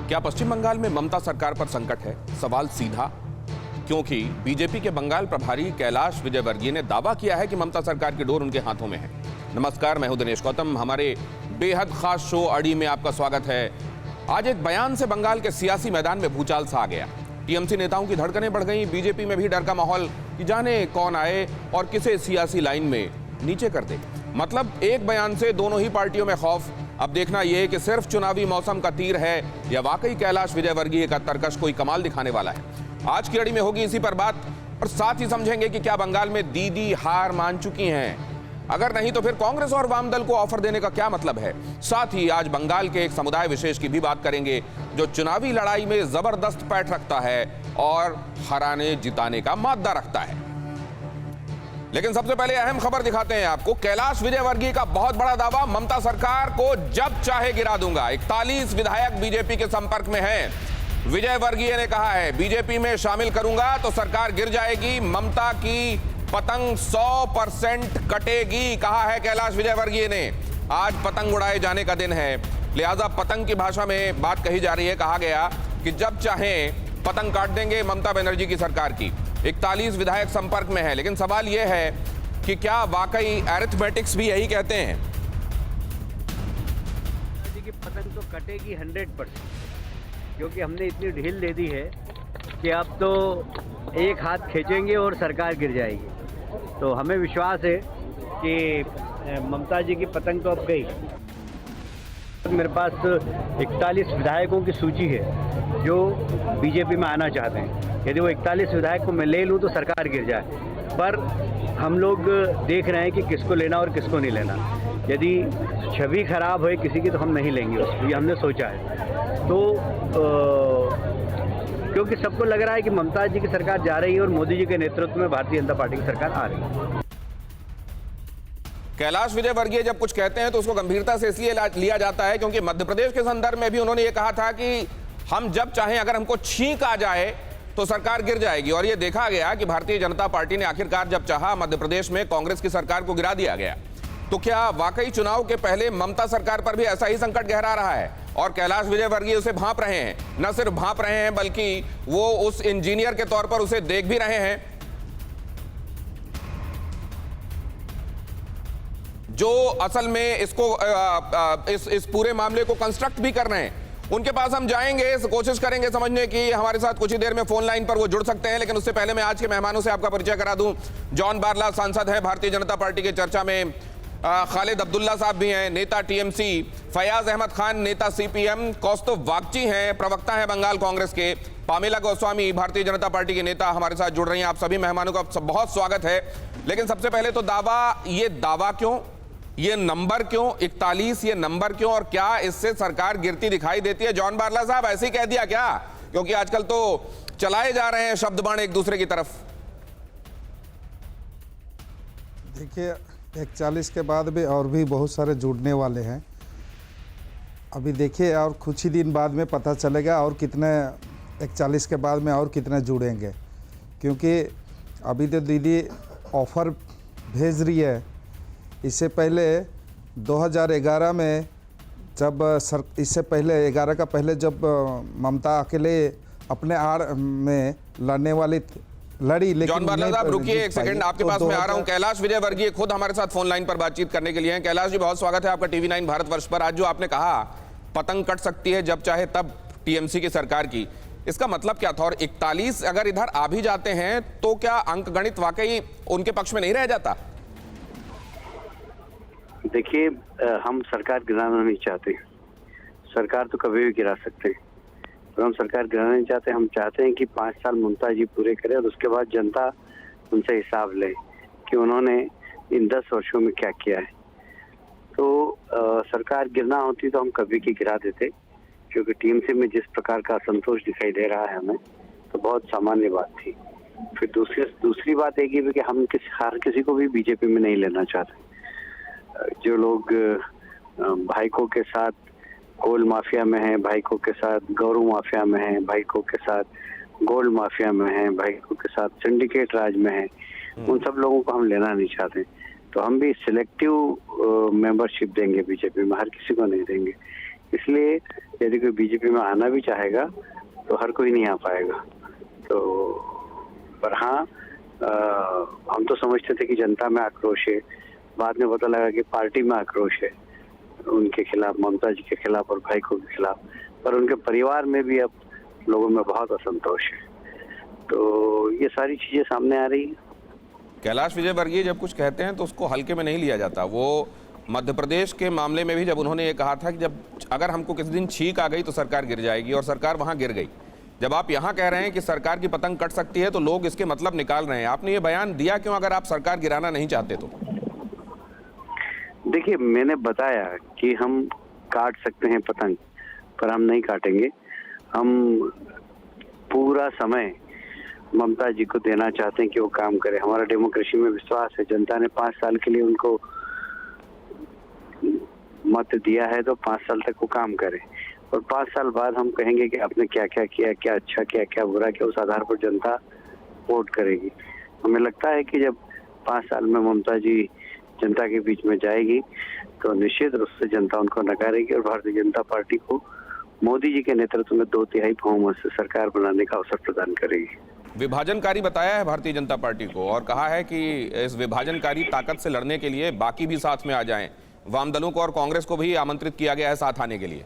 क्या पश्चिम बंगाल में ममता सरकार पर संकट है? सवाल सीधा, क्योंकि बीजेपी के बंगाल प्रभारी कैलाश विजयवर्गीय ने दावा किया है कि ममता सरकार की डोर उनके हाथों में है। नमस्कार, मैं हूं दिनेश गौतम। हमारे बेहद खास शो अड़ी में आपका स्वागत है। आज एक बयान से बंगाल के सियासी मैदान में भूचाल सा आ गया। टीएमसी नेताओं की धड़कनें बढ़ गई। बीजेपी में भी डर का माहौल कि जाने कौन आए और किसे सियासी लाइन में नीचे कर दे। मतलब एक बयान से दोनों ही पार्टियों में खौफ। अब देखना यह कि सिर्फ चुनावी मौसम का तीर है या वाकई कैलाश विजयवर्गीय का तर्कश कोई कमाल दिखाने वाला है। आज की अड़ी में होगी इसी पर बात, और साथ ही समझेंगे कि क्या बंगाल में दीदी हार मान चुकी हैं। अगर नहीं तो फिर कांग्रेस और वाम दल को ऑफर देने का क्या मतलब है। साथ ही आज बंगाल के एक समुदाय विशेष की भी बात करेंगे जो चुनावी लड़ाई में जबरदस्त पैठ रखता है और हराने जिताने का माद्दा रखता है। लेकिन सबसे पहले अहम खबर दिखाते हैं आपको। कैलाश विजयवर्गीय का बहुत बड़ा दावा, ममता सरकार को जब चाहे गिरा दूंगा। 41 विधायक बीजेपी के संपर्क में हैं। विजयवर्गीय ने कहा है बीजेपी में शामिल करूंगा तो सरकार गिर जाएगी, ममता की पतंग 100% कटेगी, कहा है कैलाश विजयवर्गीय ने। आज पतंग उड़ाए जाने का दिन है, लिहाजा पतंग की भाषा में बात कही जा रही है। कहा गया कि जब चाहें पतंग काट देंगे ममता बनर्जी की सरकार की। 41 विधायक संपर्क में है, लेकिन सवाल यह है कि क्या वाकई अरिथमेटिक्स भी यही कहते हैं? जी की पतंग तो कटेगी 100%, क्योंकि हमने इतनी ढील दे दी है कि अब तो एक हाथ खींचेंगे और सरकार गिर जाएगी। तो हमें विश्वास है कि ममता जी की पतंग तो अब गई। मेरे पास 41 विधायकों की सूची है जो बीजेपी में आना चाहते हैं। यदि वो 41 विधायक को मैं ले लूँ तो सरकार गिर जाए, पर हम लोग देख रहे हैं कि किसको लेना और किसको नहीं लेना। यदि छवि खराब है किसी की तो हम नहीं लेंगे उसको, ये हमने सोचा है। तो क्योंकि सबको लग रहा है कि ममता जी की सरकार जा रही है और मोदी जी के नेतृत्व में भारतीय जनता पार्टी की सरकार आ रही है। कैलाश विजयवर्गीय जब कुछ कहते हैं तो उसको गंभीरता से इसलिए लिया जाता है क्योंकि मध्य प्रदेश के संदर्भ में भी उन्होंने ये कहा था कि हम जब चाहें, अगर हमको छींक आ जाए तो सरकार गिर जाएगी। और ये देखा गया कि भारतीय जनता पार्टी ने आखिरकार जब चाहा मध्य प्रदेश में कांग्रेस की सरकार को गिरा दिया गया। तो क्या वाकई चुनाव के पहले ममता सरकार पर भी ऐसा ही संकट गहरा रहा है और कैलाश विजयवर्गीय उसे भांप रहे हैं? न सिर्फ भांप रहे हैं बल्कि वो उस इंजीनियर के तौर पर उसे देख भी रहे हैं जो असल में इसको इस पूरे मामले को कंस्ट्रक्ट भी कर रहे हैं। उनके पास हम जाएंगे, कोशिश करेंगे समझने की। हमारे साथ कुछ ही देर में फोन लाइन पर वो जुड़ सकते हैं, लेकिन उससे पहले मैं आज के मेहमानों से आपका परिचय करा दूं। जॉन बारला सांसद हैं भारतीय जनता पार्टी के चर्चा में। खालिद अब्दुल्ला साहब भी हैं, नेता टीएमसी। फयाज अहमद खान, नेता सीपीएम। कौस्तुभ वागची हैं, प्रवक्ता हैं बंगाल कांग्रेस के। पामेला गोस्वामी, भारतीय जनता पार्टी के नेता, हमारे साथ जुड़ रही हैं। आप सभी मेहमानों का बहुत स्वागत है। लेकिन सबसे पहले तो ये दावा क्यों, ये नंबर क्यों 41, ये नंबर क्यों, और क्या इससे सरकार गिरती दिखाई देती है? जॉन बारला साहब, ऐसे ही कह दिया क्या? क्योंकि आजकल तो चलाए जा रहे हैं शब्द बाण एक दूसरे की तरफ। देखिए, 41 के बाद भी और भी बहुत सारे जुड़ने वाले हैं। अभी देखिए, और कुछ ही दिन बाद में पता चलेगा और कितने 41 के बाद में और कितने जुड़ेंगे, क्योंकि अभी तो दीदी ऑफर भेज रही है। इससे पहले 2011 में जब इससे पहले 11 का पहले जब ममता अकेले अपने आड़ में लड़ने वाली लड़ी, लेकिन जॉन बारला साहब रुकिए एक सेकंड, आपके पास मैं आ रहा हूं। कैलाश विजयवर्गीय खुद हमारे साथ फोन लाइन पर बातचीत करने के लिए हैं। कैलाश जी, बहुत स्वागत है आपका टीवी9 भारतवर्ष पर। आज जो आपने कहा पतंग कट सकती है जब चाहे तब टीएमसी की सरकार की, इसका मतलब क्या था? और 41 अगर इधर आ भी जाते हैं तो क्या अंक गणित वाकई उनके पक्ष में नहीं रह जाता? देखिए, हम सरकार गिराना नहीं चाहते। सरकार तो कभी भी गिरा सकते हैं, पर हम सरकार गिराना नहीं चाहते। हम चाहते हैं कि 5 साल ममता जी पूरे करें और उसके बाद जनता उनसे हिसाब ले कि उन्होंने इन 10 वर्षों में क्या किया है। तो सरकार गिरना होती तो हम कभी की गिरा देते, क्योंकि टीएमसी में जिस प्रकार का असंतोष दिखाई दे रहा है हमें, तो बहुत सामान्य बात थी। फिर दूसरी बात एक ही कि हम हर किसी को भी बीजेपी में नहीं लेना चाहते। जो लोग भाईको के साथ कोल माफिया में हैं, भाईको के साथ गौरू माफिया में हैं, भाईको के साथ गोल्ड माफिया में हैं, भाईको के साथ सिंडिकेट राज में हैं, उन सब लोगों को हम लेना नहीं चाहते। तो हम भी सिलेक्टिव मेंबरशिप देंगे बीजेपी में, हर किसी को नहीं देंगे। इसलिए यदि कोई बीजेपी में आना भी चाहेगा तो हर कोई नहीं आ पाएगा। तो पर हाँ, हम तो समझते थे कि जनता में आक्रोश है, बाद में पता लगा कि पार्टी में आक्रोश है उनके खिलाफ, ममता जी के खिलाफ और भाई को के खिलाफ, पर उनके परिवार में भी अब लोगों में बहुत असंतोष है। तो ये सारी चीजें सामने आ रही है। कैलाश विजयवर्गीय जब कुछ कहते हैं तो उसको हल्के में नहीं लिया जाता। वो मध्य प्रदेश के मामले में भी जब उन्होंने ये कहा था कि जब अगर हमको किसी दिन छींक आ गई तो सरकार गिर जाएगी, और सरकार वहां गिर गई। जब आप यहां कह रहे हैं कि सरकार की पतंग कट सकती है तो लोग इसके मतलब निकाल रहे हैं। आपने ये बयान दिया क्यों अगर आप सरकार गिराना नहीं चाहते तो? देखिए, मैंने बताया कि हम काट सकते हैं पतंग, पर हम नहीं काटेंगे। हम पूरा समय ममता जी को देना चाहते हैं कि वो काम करे। हमारा डेमोक्रेसी में विश्वास है। जनता ने 5 साल के लिए उनको मत दिया है तो 5 साल तक वो काम करे, और 5 साल बाद हम कहेंगे कि आपने क्या क्या किया, क्या अच्छा किया, क्या बुरा किया। उस आधार पर जनता वोट करेगी। हमें लगता है कि जब 5 साल में ममता जी जनता के बीच में जाएगी तो निश्चित रूप से जनता उनको नकारेगी और भारतीय जनता पार्टी को मोदी जी के नेतृत्व में 2/3 बहुमत से सरकार बनाने का अवसर प्रदान करेगी। विभाजनकारी बताया है भारतीय जनता पार्टी को, और कहा है कि इस विभाजनकारी ताकत से लड़ने के लिए बाकी भी साथ में आ जाएं। वाम दलों को और कांग्रेस को भी आमंत्रित किया गया है साथ आने के लिए।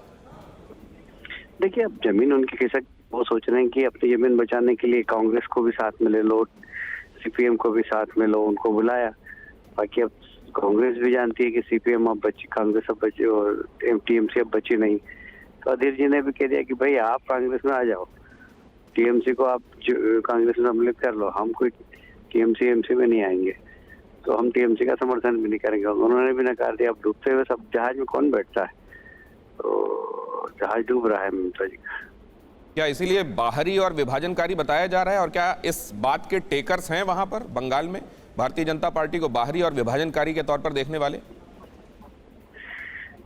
देखिए, अब जमीन उनकी किसक, वो सोच रहे हैं कि अपनी जमीन बचाने के लिए कांग्रेस को भी साथ में ले लो, सीपीएम को भी साथ में लो, उनको बुलाया। बाकी अब कांग्रेस भी जानती है कि सीपीएम अब बची, कांग्रेस अब बची और टीएमसी अब बची नहीं। तो अधीर जी ने भी कह दिया कि भाई आप कांग्रेस में आ जाओ, टीएमसी को आप कांग्रेस में सम्मिलित कर लो, हम कोई टीएमसी एमसी में नहीं आएंगे। तो हम टीएमसी का समर्थन भी नहीं करेंगे। उन्होंने भी नकार दिया। अब डूबते हुए सब जहाज में कौन बैठता है? तो जहाज डूब रहा है ममता जी का। क्या इसीलिए बाहरी और विभाजनकारी बताया जा रहा है? और क्या इस बात के टेकर्स हैं वहां पर बंगाल में भारतीय जनता पार्टी को बाहरी और विभाजनकारी के तौर पर देखने वाले?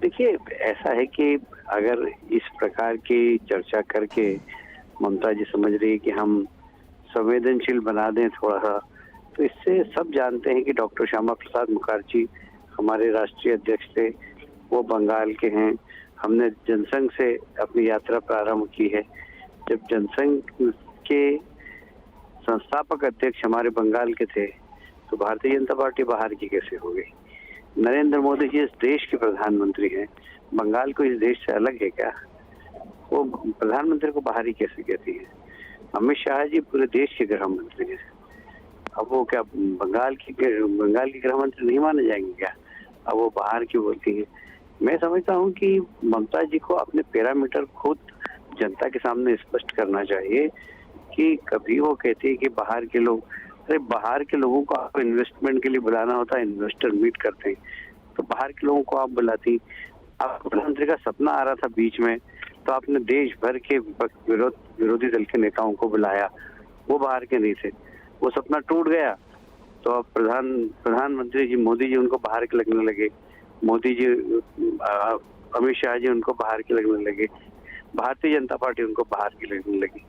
देखिए, ऐसा है कि अगर इस प्रकार की चर्चा करके ममता जी समझ रही है कि हम संवेदनशील बना दें थोड़ा सा, तो इससे सब जानते हैं कि डॉक्टर श्यामा प्रसाद मुखर्जी हमारे राष्ट्रीय अध्यक्ष थे, वो बंगाल के हैं। हमने जनसंघ से अपनी यात्रा प्रारंभ की है। जब जनसंघ के संस्थापक अध्यक्ष हमारे बंगाल के थे तो भारतीय जनता पार्टी बाहर की कैसे हो गई? नरेंद्र मोदी जी इस देश के प्रधानमंत्री हैं, बंगाल को इस देश से अलग है क्या? वो प्रधानमंत्री को बाहरी कैसे कहती है? अमित शाह जी पूरे देश के गृह मंत्री हैं। अब वो क्या बंगाल की गृह मंत्री नहीं माने जाएंगे क्या? अब वो बाहर की बोलती है। मैं समझता हूँ कि ममता जी को अपने पैरामीटर खुद जनता के सामने स्पष्ट करना चाहिए कि कभी वो कहती है कि बाहर के लोग, अरे बाहर के लोगों को आपको इन्वेस्टमेंट के लिए बुलाना होता है, इन्वेस्टर मीट करते हैं, तो बाहर के लोगों को आप बुलाती। आपको प्रधानमंत्री का सपना आ रहा था बीच में, तो आपने देश भर के विरोधी दल के नेताओं को बुलाया, वो बाहर के नहीं थे। वो सपना टूट गया तो अब प्रधानमंत्री जी मोदी जी उनको बाहर के लगने लगे, मोदी जी अमित शाह जी उनको बाहर के लगने लगे, भारतीय जनता पार्टी उनको बाहर की लगने लगी।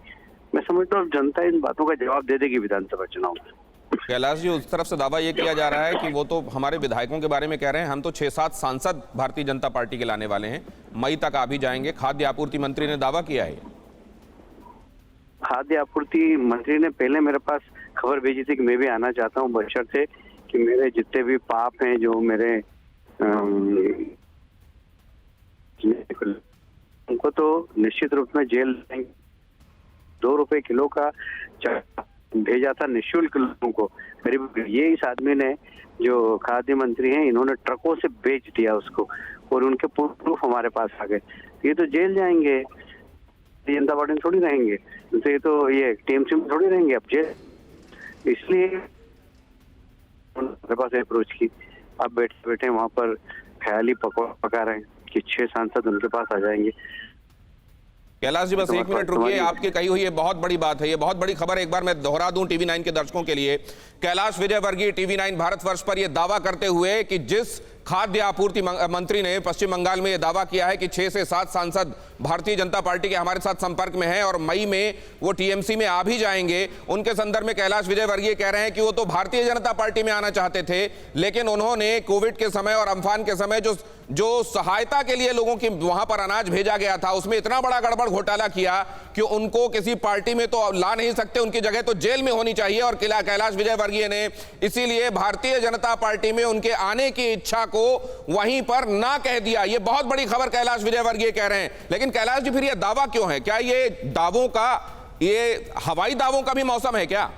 मैं समझता हूँ जनता इन बातों का जवाब दे देगी विधानसभा चुनाव में। कैलाश जी, उस तरफ से दावा ये किया जा रहा है कि वो तो हमारे विधायकों के बारे में कह रहे हैं, हम तो 6-7 सांसद भारतीय जनता पार्टी के लाने वाले हैं, मई तक आ भी जाएंगे। खाद्य आपूर्ति मंत्री ने दावा किया है। खाद्य आपूर्ति मंत्री ने पहले मेरे पास खबर भेजी थी कि मैं भी आना चाहता हूँ, बशर्ते कि मेरे जितने भी पाप हैं जो मेरे उनको तो निश्चित रूप में जेल 2 रुपए किलो का भेजा था निःशुल्क लोगों को। करीब ये इस आदमी ने, जो खाद्य मंत्री हैं, इन्होंने ट्रकों से बेच दिया उसको, और उनके प्रूफ हमारे पास आ गए। ये तो जेल जाएंगे, जनता पार्टी में थोड़ी रहेंगे, तो ये तो ये टीएमसी में थोड़ी रहेंगे अब जेल। इसलिए हमारे पास अप्रोच की। अब बैठे बैठे वहां पर ख्याली पका रहे हैं कि 6 सांसद उनके पास आ जाएंगे। कैलाश जी, बस 1 मिनट रुकिए। आपकी कही हुई ये बहुत बड़ी बात है, ये बहुत बड़ी खबर। एक बार मैं दोहरा दूं टीवी9 के दर्शकों के लिए। कैलाश विजयवर्गीय टीवी9 भारतवर्ष पर यह दावा करते हुए कि जिस खाद्य आपूर्ति मंत्री ने पश्चिम बंगाल में यह दावा किया है कि 6 से 7 सांसद भारतीय जनता पार्टी के हमारे साथ संपर्क में हैं और मई में वो टीएमसी में आ भी जाएंगे। उनके संदर्भ में कैलाश विजयवर्गीय कह रहे हैं कि वो तो भारतीय जनता पार्टी में आना चाहते थे, लेकिन उन्होंने कोविड के समय और अम्फान के समय जो सहायता के लिए लोगों की वहां पर अनाज भेजा गया था, उसमें इतना बड़ा गड़बड़ घोटाला किया कि उनको किसी पार्टी में तो ला नहीं सकते, उनकी जगह तो जेल में होनी चाहिए। और कैलाश विजयवर्गीय ने इसीलिए भारतीय जनता पार्टी में उनके आने की इच्छा को वहीं पर ना कह दिया। ये बहुत बड़ी खबर कैलाश विजयवर्गीय कह रहे हैं। लेकिन कैलाश जी, फिर ये दावा क्यों है? क्या ये दावों का, ये हवाई दावों का भी मौसम है क्या?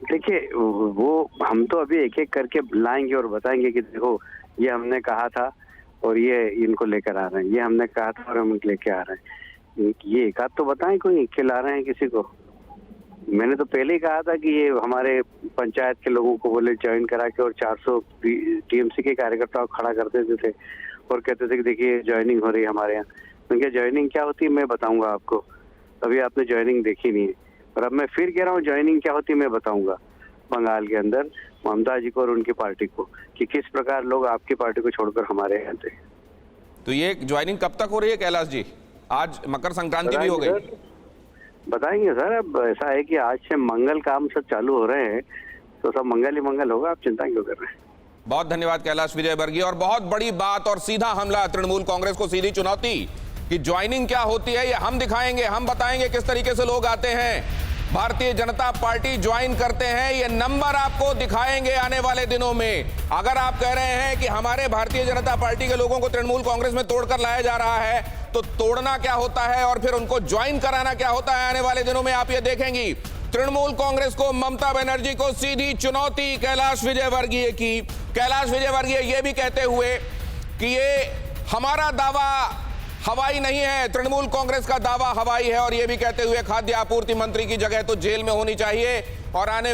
देखिए, वो हम तो अभी एक एक करके लाएंगे और बताएंगे कि देखो ये हमने कहा था और ये इनको लेकर आ रहे हैं, ये हमने कहा था और हम लेके आ रहे हैं। ये एक आध तो बताएं, कोई खिला रहे हैं किसी को? मैंने तो पहले ही कहा था कि ये हमारे पंचायत के लोगों को बोले ज्वाइन करा के और 400 टीएमसी के कार्यकर्ताओं को खड़ा कर देते थे और कहते थे कि देखिए ज्वाइनिंग हो रही है हमारे यहाँ। उनके ज्वाइनिंग क्या होती है मैं बताऊंगा आपको, अभी आपने ज्वाइनिंग देखी नहीं है। और अब मैं फिर कह रहा हूँ ज्वाइनिंग क्या होती है मैं बताऊंगा बंगाल के अंदर ममता जी को और उनकी पार्टी को, कि किस प्रकार लोग आपकी पार्टी को छोड़कर हमारे यहाँ थे। तो ये ज्वाइनिंग कब तक हो रही है कैलाश जी? आज मकर संक्रांति भी हो गई। बताएंगे सर। अब ऐसा है कि आज से मंगल काम सब चालू हो रहे हैं, तो सब मंगल ही मंगल होगा, आप चिंता क्यों कर रहे हैं? बहुत धन्यवाद कैलाश विजयवर्गीय। और बहुत बड़ी बात और सीधा हमला, तृणमूल कांग्रेस को सीधी चुनौती कि ज्वाइनिंग क्या होती है ये हम दिखाएंगे, हम बताएंगे किस तरीके से लोग आते हैं, भारतीय जनता पार्टी ज्वाइन करते हैं। ये नंबर आपको दिखाएंगे आने वाले दिनों में। अगर आप कह रहे हैं कि हमारे भारतीय जनता पार्टी के लोगों को तृणमूल कांग्रेस में तोड़कर लाया जा रहा है, तो तोड़ना क्या होता है और फिर उनको ज्वाइन कराना क्या होता है आने वाले दिनों में आप ये देखेंगी। तृणमूल कांग्रेस को, ममता बनर्जी को सीधी चुनौती कैलाश विजयवर्गीय की। कैलाश विजयवर्गीय ये भी कहते हुए कि ये हमारा दावा हवाई नहीं है, तृणमूल कांग्रेस का दावा हवाई है। और ये भी कहते हुए खाद्य आपूर्ति मंत्री की जगह तो जेल में होनी चाहिए और आने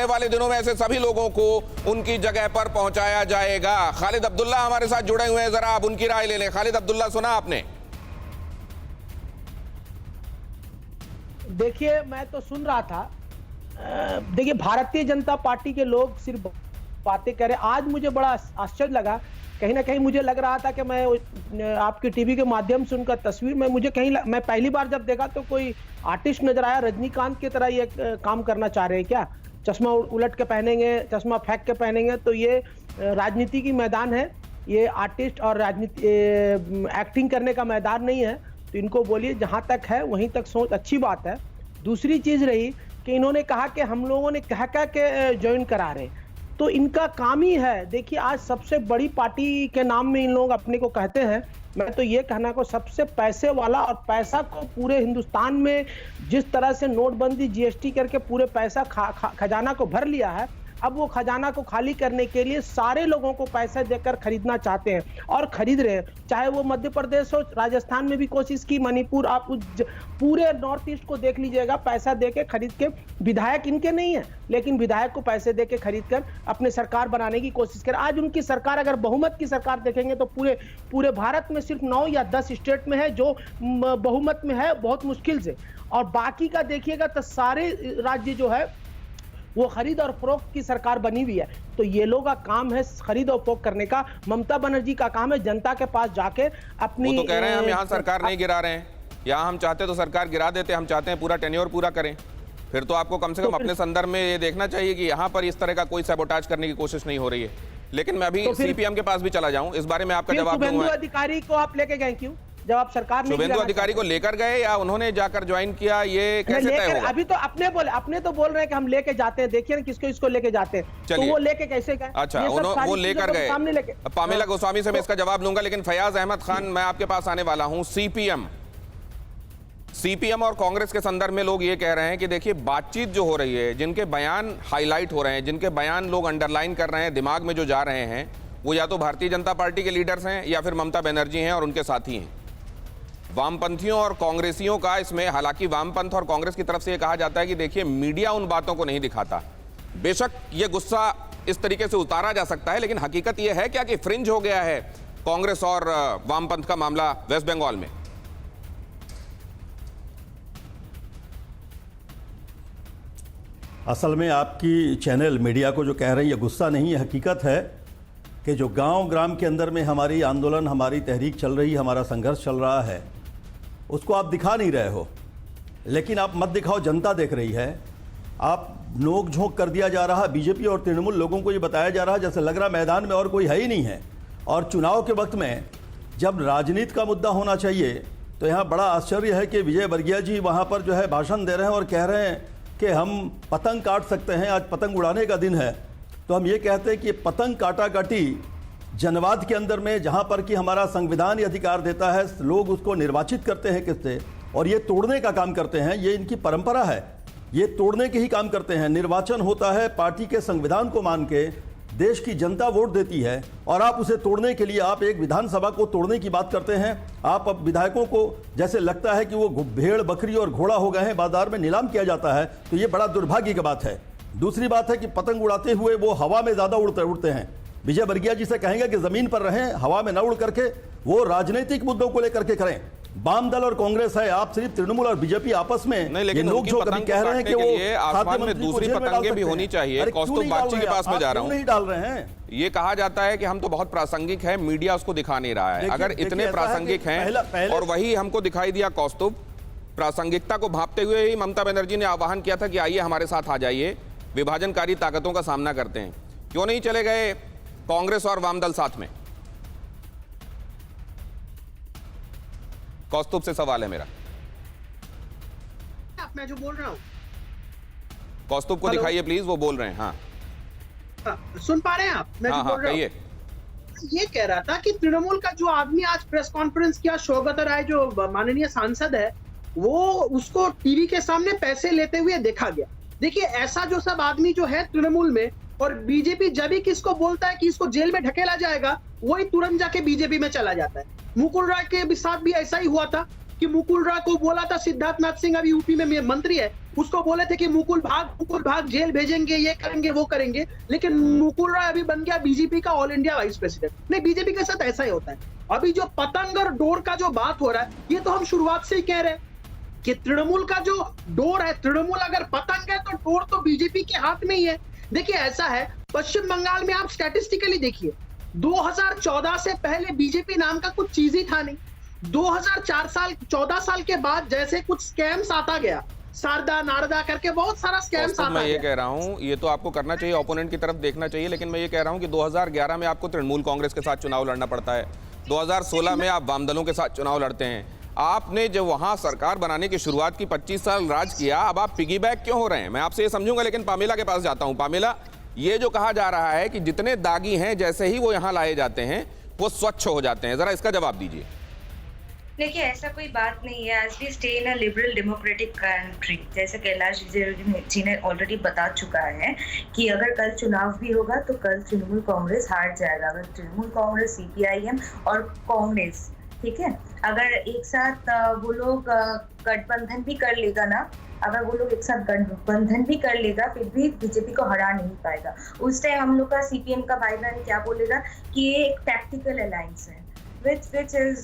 वाले दिनों में ऐसे सभी लोगों को उनकी जगह पर पहुंचाया जाएगा। खालिद अब्दुल्ला हमारे साथ जुड़े हुए हैं, जरा आप उनकी राय ले लें। खालिद अब्दुल्ला, सुना आपने? देखिए, मैं तो सुन रहा था। देखिए, भारतीय जनता पार्टी के लोग सिर्फ बातें करें। आज मुझे बड़ा आश्चर्य लगा, कहीं ना कहीं मुझे लग रहा था कि मैं आपके टीवी के माध्यम से उनका तस्वीर में मुझे कहीं मैं पहली बार जब देखा तो कोई आर्टिस्ट नजर आया। रजनीकांत की तरह ये काम करना चाह रहे हैं क्या? चश्मा उलट के पहनेंगे, चश्मा फेंक के पहनेंगे, तो ये राजनीति की मैदान है, ये आर्टिस्ट और राजनीति एक्टिंग करने का मैदान नहीं है। तो इनको बोलिए जहाँ तक है वहीं तक सोच, अच्छी बात है। दूसरी चीज रही कि इन्होंने कहा कि हम लोगों ने कह के ज्वाइन करा रहे, तो इनका काम ही है। देखिए, आज सबसे बड़ी पार्टी के नाम में इन लोग अपने को कहते हैं। मैं तो ये कहना को सबसे पैसे वाला, और पैसा को पूरे हिंदुस्तान में जिस तरह से नोटबंदी जीएसटी करके पूरे पैसा खजाना को भर लिया है, अब वो खजाना को खाली करने के लिए सारे लोगों को पैसे देकर खरीदना चाहते हैं और खरीद रहे हैं। चाहे वो मध्य प्रदेश हो, राजस्थान में भी कोशिश की, मणिपुर, आप पूरे नॉर्थ ईस्ट को देख लीजिएगा, पैसा देके खरीद के। विधायक इनके नहीं है, लेकिन विधायक को पैसे देके खरीद कर अपने सरकार बनाने की कोशिश कर। आज उनकी सरकार, अगर बहुमत की सरकार देखेंगे तो पूरे भारत में सिर्फ 9 या 10 स्टेट में है जो बहुमत में है, बहुत मुश्किल से। और बाकी का देखिएगा तो सारे राज्य जो है वो खरीद और फरोख्त की सरकार बनी हुई है। तो ये लोगों का काम है खरीद और फरोख्त करने का। ममता बनर्जी का काम है जनता के पास जाके अपनी, वो तो कह रहे हैं हम यहाँ सरकार नहीं गिरा रहे हैं, यहाँ हम चाहते तो सरकार गिरा देते, हम चाहते हैं पूरा टेन्योर पूरा करें। फिर तो आपको कम से कम अपने संदर्भ में ये देखना चाहिए कि यहाँ पर इस तरह का कोई सैबोटाज करने की कोशिश नहीं हो रही है। लेकिन मैं अभी सीपीएम के पास भी चला जाऊँ, इस बारे में आपका जवाब दूंगा। शुभेंदु अधिकारी को आप लेके गए क्यों जब आप सरकार नहीं? शुभेंदु अधिकारी को लेकर गए या उन्होंने जाकर ज्वाइन किया, ये कैसे तय होगा? अभी तो अपने तो बोल रहे हैं कि हम लेके जाते हैं। देखिए ना किसको इसको लेके जाते हैं, तो वो लेके कैसे गए? अच्छा, वो लेकर गए। पामेला गोस्वामी से मैं इसका जवाब लूंगा, लेकिन फयाज अहमद खान, मैं आपके पास आने वाला हूं। सीपीएम और कांग्रेस के संदर्भ में लोग ये कह रहे हैं कि देखिए बातचीत जो हो रही है, जिनके बयान हाईलाइट हो रहे हैं, जिनके बयान लोग अंडरलाइन कर रहे हैं, दिमाग में जो जा रहे हैं, वो या तो भारतीय जनता पार्टी के लीडर्स हैं या फिर ममता बनर्जी हैं और उनके साथी हैं। वामपंथियों और कांग्रेसियों का इसमें, हालांकि वामपंथ और कांग्रेस की तरफ से यह कहा जाता है कि देखिए मीडिया उन बातों को नहीं दिखाता। बेशक ये गुस्सा इस तरीके से उतारा जा सकता है, लेकिन हकीकत यह है क्या कि फ्रिंज हो गया है कांग्रेस और वामपंथ का मामला वेस्ट बंगाल में? असल में आपकी चैनल मीडिया को जो कह रही है गुस्सा नहीं है, हकीकत है कि जो गांव ग्राम के अंदर में हमारी आंदोलन, हमारी तहरीक चल रही है, हमारा संघर्ष चल रहा है, उसको आप दिखा नहीं रहे हो। लेकिन आप मत दिखाओ, जनता देख रही है। आप नोक झोंक कर दिया जा रहा, बीजेपी और तृणमूल लोगों को ये बताया जा रहा जैसे लग रहा मैदान में और कोई है ही नहीं है। और चुनाव के वक्त में जब राजनीति का मुद्दा होना चाहिए तो यहाँ बड़ा आश्चर्य है कि विजय वर्गीय जी वहाँ पर जो है भाषण दे रहे हैं और कह रहे हैं कि हम पतंग काट सकते हैं, आज पतंग उड़ाने का दिन है। तो हम ये कहते हैं कि पतंग काटा काटी जनवाद के अंदर में, जहाँ पर कि हमारा संविधान ये अधिकार देता है, लोग उसको निर्वाचित करते हैं किससे, और ये तोड़ने का काम करते हैं। ये इनकी परंपरा है, ये तोड़ने के ही काम करते हैं। निर्वाचन होता है पार्टी के संविधान को मान के, देश की जनता वोट देती है और आप उसे तोड़ने के लिए आप एक विधानसभा को तोड़ने की बात करते हैं। आप अब विधायकों को जैसे लगता है कि वो भेड़ बकरी और घोड़ा हो गए हैं, बाजार में नीलाम किया जाता है, तो ये बड़ा दुर्भाग्य की बात है। दूसरी बात है कि पतंग उड़ाते हुए वो हवा में ज़्यादा उड़ते हैं। विजय वर्गीय जी से कहेंगे कि ज़मीन पर रहें, हवा में न उड़ करके वो राजनीतिक मुद्दों को लेकर के करें। वाम दल और कांग्रेस है, आप सिर्फ तृणमूल और बीजेपी आपस में नहीं, लेकिन लोग जो कभी कह रहे हैं कि वो आसमान में दूसरी पतंगे भी होनी चाहिए। कौस्तुभ बागची के पास में जा रहा हूं, नहीं डाल रहे हैं। ये कहा जाता है कि हम तो बहुत प्रासंगिक है, मीडिया उसको दिखा नहीं रहा है। अगर इतने प्रासंगिक हैं और वही हमको दिखाई दिया कौस्तुभ, प्रासंगिकता को भांपते हुए ही ममता बनर्जी ने आह्वान किया था कि आइए हमारे साथ आ जाइए, विभाजनकारी ताकतों का सामना करते हैं। क्यों नहीं चले गए कांग्रेस और वाम दल साथ में? कौस्तुभ से सवाल है मेरा। मैं जो बोल रहा हूँ, कौस्तुभ को दिखाइए प्लीज, वो बोल रहे हैं। हाँ, सुन पा रहे हैं आप? मैं जो बोल रहा हूँ ये कह रहा था कि तृणमूल का जो आदमी आज प्रेस कॉन्फ्रेंस किया, सौगत राय जो माननीय सांसद है, वो उसको टीवी के सामने पैसे लेते हुए देखा गया। देखिए, ऐसा जो सब आदमी जो है तृणमूल में, और बीजेपी जब भी किसको बोलता है कि इसको जेल में ढकेला जाएगा, वही तुरंत जाके बीजेपी में चला जाता है। मुकुल राय के साथ भी ऐसा ही हुआ था कि मुकुल राय को बोला था, सिद्धार्थनाथ सिंह अभी यूपी में मंत्री है, उसको बोले थे कि मुकुल भाग जेल भेजेंगे, ये करेंगे वो करेंगे, लेकिन मुकुल राय अभी बन गया बीजेपी का ऑल इंडिया वाइस प्रेसिडेंट। नहीं, बीजेपी के साथ ऐसा ही होता है। अभी जो पतंग और डोर का जो बात हो रहा है, ये तो हम शुरुआत से ही कह रहे हैं कि तृणमूल का जो डोर है, तृणमूल अगर पतंग है तो डोर तो बीजेपी के हाथ में ही है। देखिए, ऐसा है, पश्चिम बंगाल में आप स्टैटिस्टिकली देखिए, 2014 से पहले बीजेपी नाम का कुछ चीज ही था नहीं। 14 साल के बाद जैसे कुछ स्कैम्स आता गया, शारदा नारदा करके बहुत सारा स्कैम्स आता गया। मैं ये कह रहा हूँ, ये तो आपको करना चाहिए, ओपोनेंट की तरफ देखना चाहिए, लेकिन मैं ये कह रहा हूँ कि 2011 में आपको तृणमूल कांग्रेस के साथ चुनाव लड़ना पड़ता है, 2016 में आप वाम दलों के साथ चुनाव लड़ते हैं। आपने जब वहां सरकार बनाने की शुरुआत की, 25 साल राज किया, अब आप पिगी बैक क्यों हो रहे हैं? मैं आपसे ये समझूंगा, लेकिन पामेला के पास जाता हूं। पामेला, ये जो कहा जा रहा है कि जितने दागी हैं जैसे ही वो यहां लाए जाते हैं वो स्वच्छ हो जाते हैं, जरा इसका जवाब दीजिए। देखिए, ऐसा कोई बात नहीं है। As we stay in a liberal democratic country, जैसे कैलाश विजयवर्गीय जी ने ऑलरेडी बता चुका है कि अगर कल चुनाव भी होगा तो कल तृणमूल कांग्रेस हार जाएगा। अगर तृणमूल कांग्रेस, सीपीआईएम और कांग्रेस, ठीक है, अगर एक साथ वो लोग गठबंधन भी कर लेगा ना, अगर वो लोग एक साथ गठबंधन भी कर लेगा, फिर भी बीजेपी को हरा नहीं पाएगा। उस टाइम हम लोग का सीपीएम का भाई बहन क्या बोलेगा कि ये एक टैक्टिकल अलायंस है, which is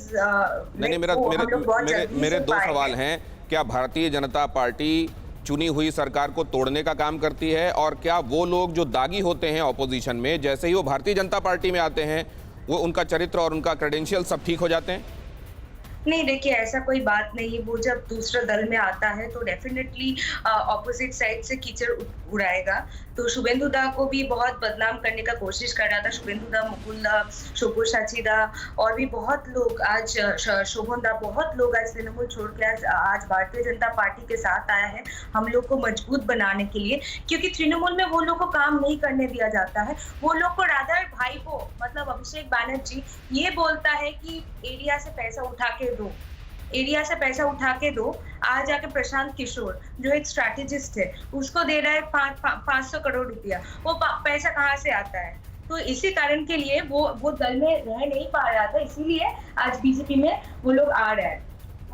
नहीं, मेरे दो सवाल हैं। क्या भारतीय जनता पार्टी चुनी हुई सरकार को तोड़ने का काम करती है, और क्या वो लोग जो दागी होते हैं ऑपोजिशन में, जैसे ही वो भारतीय जनता पार्टी में आते हैं, वो उनका चरित्र और उनका क्रेडेंशियल सब ठीक हो जाते हैं? नहीं, देखिए, ऐसा कोई बात नहीं। वो जब दूसरे दल में आता है तो डेफिनेटली ऑपोजिट साइड से कीचड़ उड़ाएगा। तो शुभेंदु दा को भी बहुत बदनाम करने का कोशिश कर रहा था, शुभेंदु दा, मुकुल दा, शोभू शाची दा, और भी बहुत लोग आज, शोभन दा, बहुत लोग आज तृणमूल छोड़ के आज भारतीय जनता पार्टी के साथ आया है, हम लोग को मजबूत बनाने के लिए। क्योंकि तृणमूल में वो लोग को काम नहीं करने दिया जाता है। वो लोग को रादर भाई को, मतलब अभिषेक बैनर्जी ये बोलता है कि एरिया से पैसा उठा के दो, एरिया से पैसा उठा के दो। आज जाके प्रशांत किशोर जो एक स्ट्रैटेजिस्ट है, उसको दे रहा है 500 करोड़ रुपया। वो पैसा कहाँ से आता है? तो इसी कारण के लिए वो दल में रह नहीं पा रहा था, इसीलिए आज बीजेपी में वो लोग आ रहे हैं।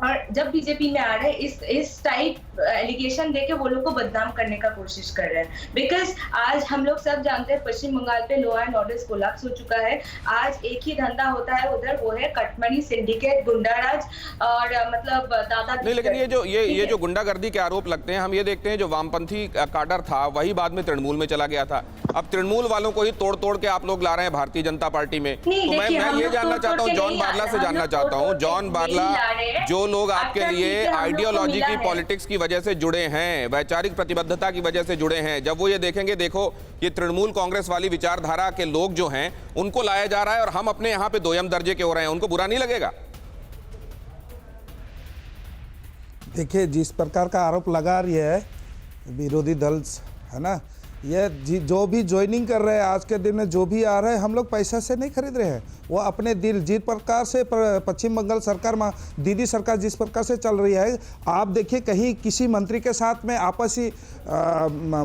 और जब बीजेपी में आ रहे हैं इस टाइप एलिगेशन देके वो लोग को बदनाम करने का कोशिश कर रहे हैं। बिकॉज आज हम लोग सब जानते हैं पश्चिम बंगाल पे लॉ एंड ऑर्डर कोलैप्स हो चुका है। आज एक ही धंधा होता है उधर, वो है कटमनी, सिंडिकेट, गुंडाराज और मतलब दादा। नहीं, लेकिन ये जो गुंडागर्दी के आरोप लगते हैं, हम ये देखते हैं जो वामपंथी काडर था वही बाद में तृणमूल में चला गया था। अब तृणमूल वालों को ही तोड़ के आप लोग ला रहे हैं भारतीय जनता पार्टी में। तो मैं ये जानना चाहता हूँ, जॉन बारला से जानना चाहता हूँ, जॉन बारला, जो लोग आपके लिए आइडियोलॉजी की, पॉलिटिक्स की वजह से जुड़े हैं, वैचारिक प्रतिबद्धता की वजह से जुड़े हैं, जब वो ये देखेंगे देखो ये तृणमूल कांग्रेस वाली विचारधारा के लोग जो हैं उनको लाया जा रहा है और हम अपने यहाँ पे दोयम दर्जे के हो रहे हैं, उनको बुरा नहीं लगेगा? देखिए, जिस प्रकार का आरोप लगा रही है विरोधी दल, है ना, ये जो भी ज्वाइनिंग कर रहे हैं आज के दिन में, जो भी आ रहे हैं, हम लोग पैसा से नहीं खरीद रहे हैं। वो अपने दिल, जिस प्रकार से पश्चिम बंगाल सरकार में दीदी सरकार जिस प्रकार से चल रही है, आप देखिए कहीं किसी मंत्री के साथ में आपसी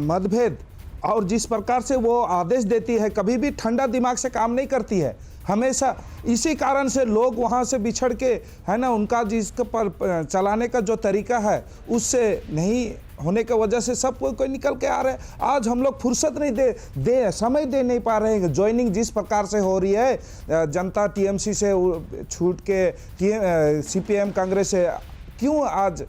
मतभेद और जिस प्रकार से वो आदेश देती है, कभी भी ठंडा दिमाग से काम नहीं करती है हमेशा। इसी कारण से लोग वहाँ से बिछड़ के, है ना, उनका जिसके पर चलाने का जो तरीका है उससे नहीं होने की वजह से सब कोई निकल के आ रहे हैं। आज हम लोग फुर्सत नहीं समय दे नहीं पा रहे हैं। ज्वाइनिंग जिस प्रकार से हो रही है, जनता टीएमसी से छूट के सीपीएम कांग्रेस से, क्यों आज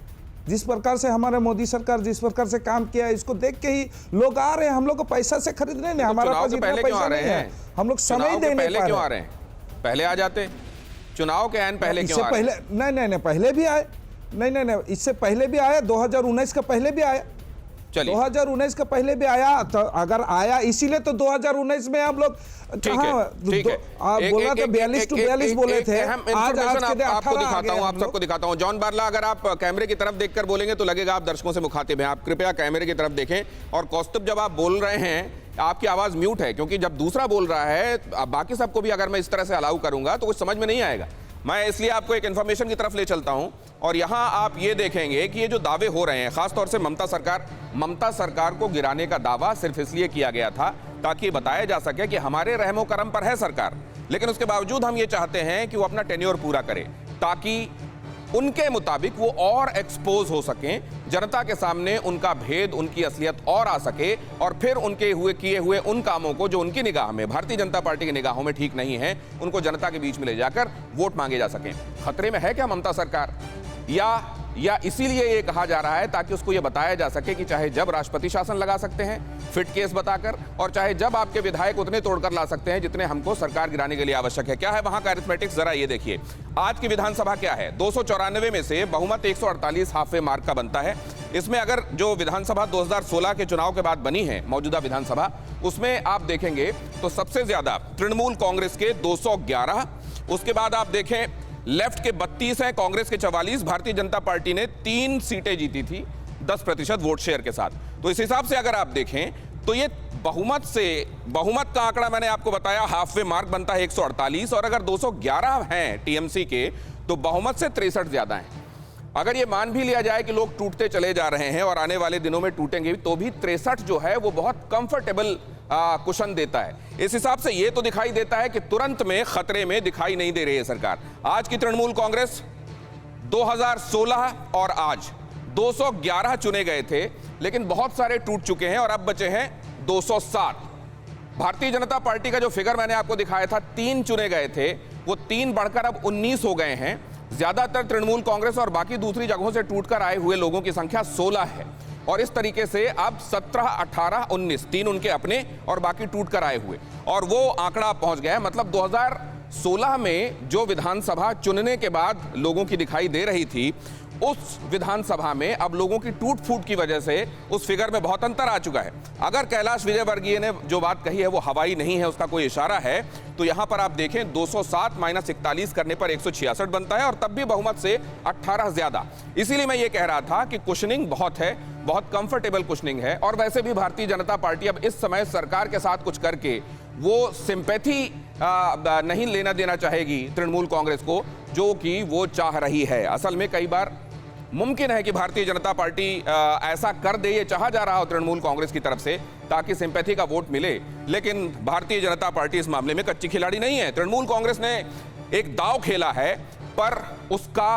जिस प्रकार से हमारे मोदी सरकार जिस प्रकार से काम किया है, इसको देख के ही लोग आ रहे हैं। हम लोग को पैसा से खरीदने नहीं, हमारे पास इतना पैसा नहीं है, हम लोग समय दे नहीं पा रहे हैं। पहले आ जाते, चुनाव के आन पहले क्यों आ रहे हैं? नहीं, पहले भी आए, नहीं, इससे पहले भी आया, 2019 का पहले भी आया, 2019 का पहले भी आया। तो अगर आया इसीलिए तो 2019 में हम लोग आप बोला था 42 बोले थे, आज आपको दिखाता हूं, आप सबको दिखाता हूं। जॉन बारला, अगर आप कैमरे की तरफ देखकर बोलेंगे तो लगेगा आप दर्शकों से मुखातिब हैं। आप कृपया कैमरे की तरफ देखें। और कौस्तुभ, जब आप बोल रहे हैं आपकी आवाज म्यूट है, क्योंकि जब दूसरा बोल रहा है, बाकी सबको भी अगर मैं इस तरह से अलाउ करूंगा तो कुछ समझ में नहीं आएगा। मैं इसलिए आपको एक इंफॉर्मेशन की तरफ ले चलता हूं और यहां आप ये देखेंगे कि ये जो दावे हो रहे हैं, खासतौर से ममता सरकार को गिराने का दावा सिर्फ इसलिए किया गया था ताकि बताया जा सके कि हमारे रहमो करम पर है सरकार, लेकिन उसके बावजूद हम ये चाहते हैं कि वो अपना टेन्योर पूरा करे ताकि उनके मुताबिक वो और एक्सपोज हो सकें, जनता के सामने उनका भेद, उनकी असलियत और आ सके, और फिर उनके किए हुए उन कामों को जो उनकी निगाह में, भारतीय जनता पार्टी की निगाहों में ठीक नहीं है, उनको जनता के बीच में ले जाकर वोट मांगे जा सकें। खतरे में है क्या ममता सरकार? या इसीलिए ये कहा जा रहा है ताकि उसको ये बताया जा सके कि चाहे जब राष्ट्रपति शासन लगा सकते हैं फिट केस बताकर, और चाहे जब आपके विधायक उतने तोड़कर ला सकते हैं जितने हमको सरकार गिराने के लिए आवश्यक है। क्या है वहां का अरिथमेटिक्स, जरा ये देखिए। आज की विधानसभा क्या है? 294 में से बहुमत 148 हाफ वे मार्क का बनता है। इसमें अगर जो विधानसभा 2016 के चुनाव के बाद बनी है, मौजूदा विधानसभा, उसमें आप देखेंगे तो सबसे ज्यादा तृणमूल कांग्रेस के 211, उसके बाद आप देखें लेफ्ट के 32 हैं, कांग्रेस के 44, भारतीय जनता पार्टी ने 3 सीटें जीती थी 10% वोट शेयर के साथ। तो इस हिसाब से अगर आप देखें तो ये बहुमत का आंकड़ा मैंने आपको बताया, हाफ वे मार्क बनता है 148, और अगर 211 हैं टीएमसी के तो बहुमत से 63 ज्यादा हैं। अगर ये मान भी लिया जाए कि लोग टूटते चले जा रहे हैं और आने वाले दिनों में टूटेंगे, तो भी 63 जो है वो बहुत कंफर्टेबल कुशन देता है। इस हिसाब से ये तो दिखाई देता है कि तुरंत में खतरे में दिखाई नहीं दे रही है सरकार। आज की तृणमूल कांग्रेस 2016 और आज 211 चुने गए थे, लेकिन बहुत सारे टूट चुके हैं और अब बचे हैं 207। भारतीय जनता पार्टी का जो फिगर मैंने आपको दिखाया था, 3 चुने गए थे, वो 3 बढ़कर अब 19 हो गए हैं। ज्यादातर तृणमूल कांग्रेस और बाकी दूसरी जगहों से टूटकर आए हुए लोगों की संख्या 16 है, और इस तरीके से अब 17, 18, 19, 3 उनके अपने और बाकी टूटकर आए हुए, और वो आंकड़ा पहुंच गया है। मतलब 2016 में जो विधानसभा चुनने के बाद लोगों की दिखाई दे रही थी, उस विधानसभा में अब लोगों की टूट फूट की वजह से उस फिगर में बहुत अंतर आ चुका है। अगर कैलाश विजयवर्गीय ने जो बात कही है वो हवाई नहीं है, उसका कोई इशारा है, तो यहां पर आप देखें 207 माइनस 41 करने पर 166 बनता है, और तब भी बहुमत से 18 ज्यादा। इसीलिए मैं ये कह रहा था कि कुशनिंग बहुत है, बहुत कंफर्टेबल कुशनिंग है। और वैसे भी भारतीय जनता पार्टी अब इस समय सरकार के साथ कुछ करके वो सिंपैथी नहीं लेना देना चाहेगी तृणमूल कांग्रेस को, जो कि वो चाह रही है। असल में कई बार मुमकिन है कि भारतीय जनता पार्टी ऐसा कर दे, ये चाहा जा रहा हो तृणमूल कांग्रेस की तरफ से, ताकि सिंपैथी का वोट मिले, लेकिन भारतीय जनता पार्टी इस मामले में कच्ची खिलाड़ी नहीं है। तृणमूल कांग्रेस ने एक दांव खेला है, पर उसका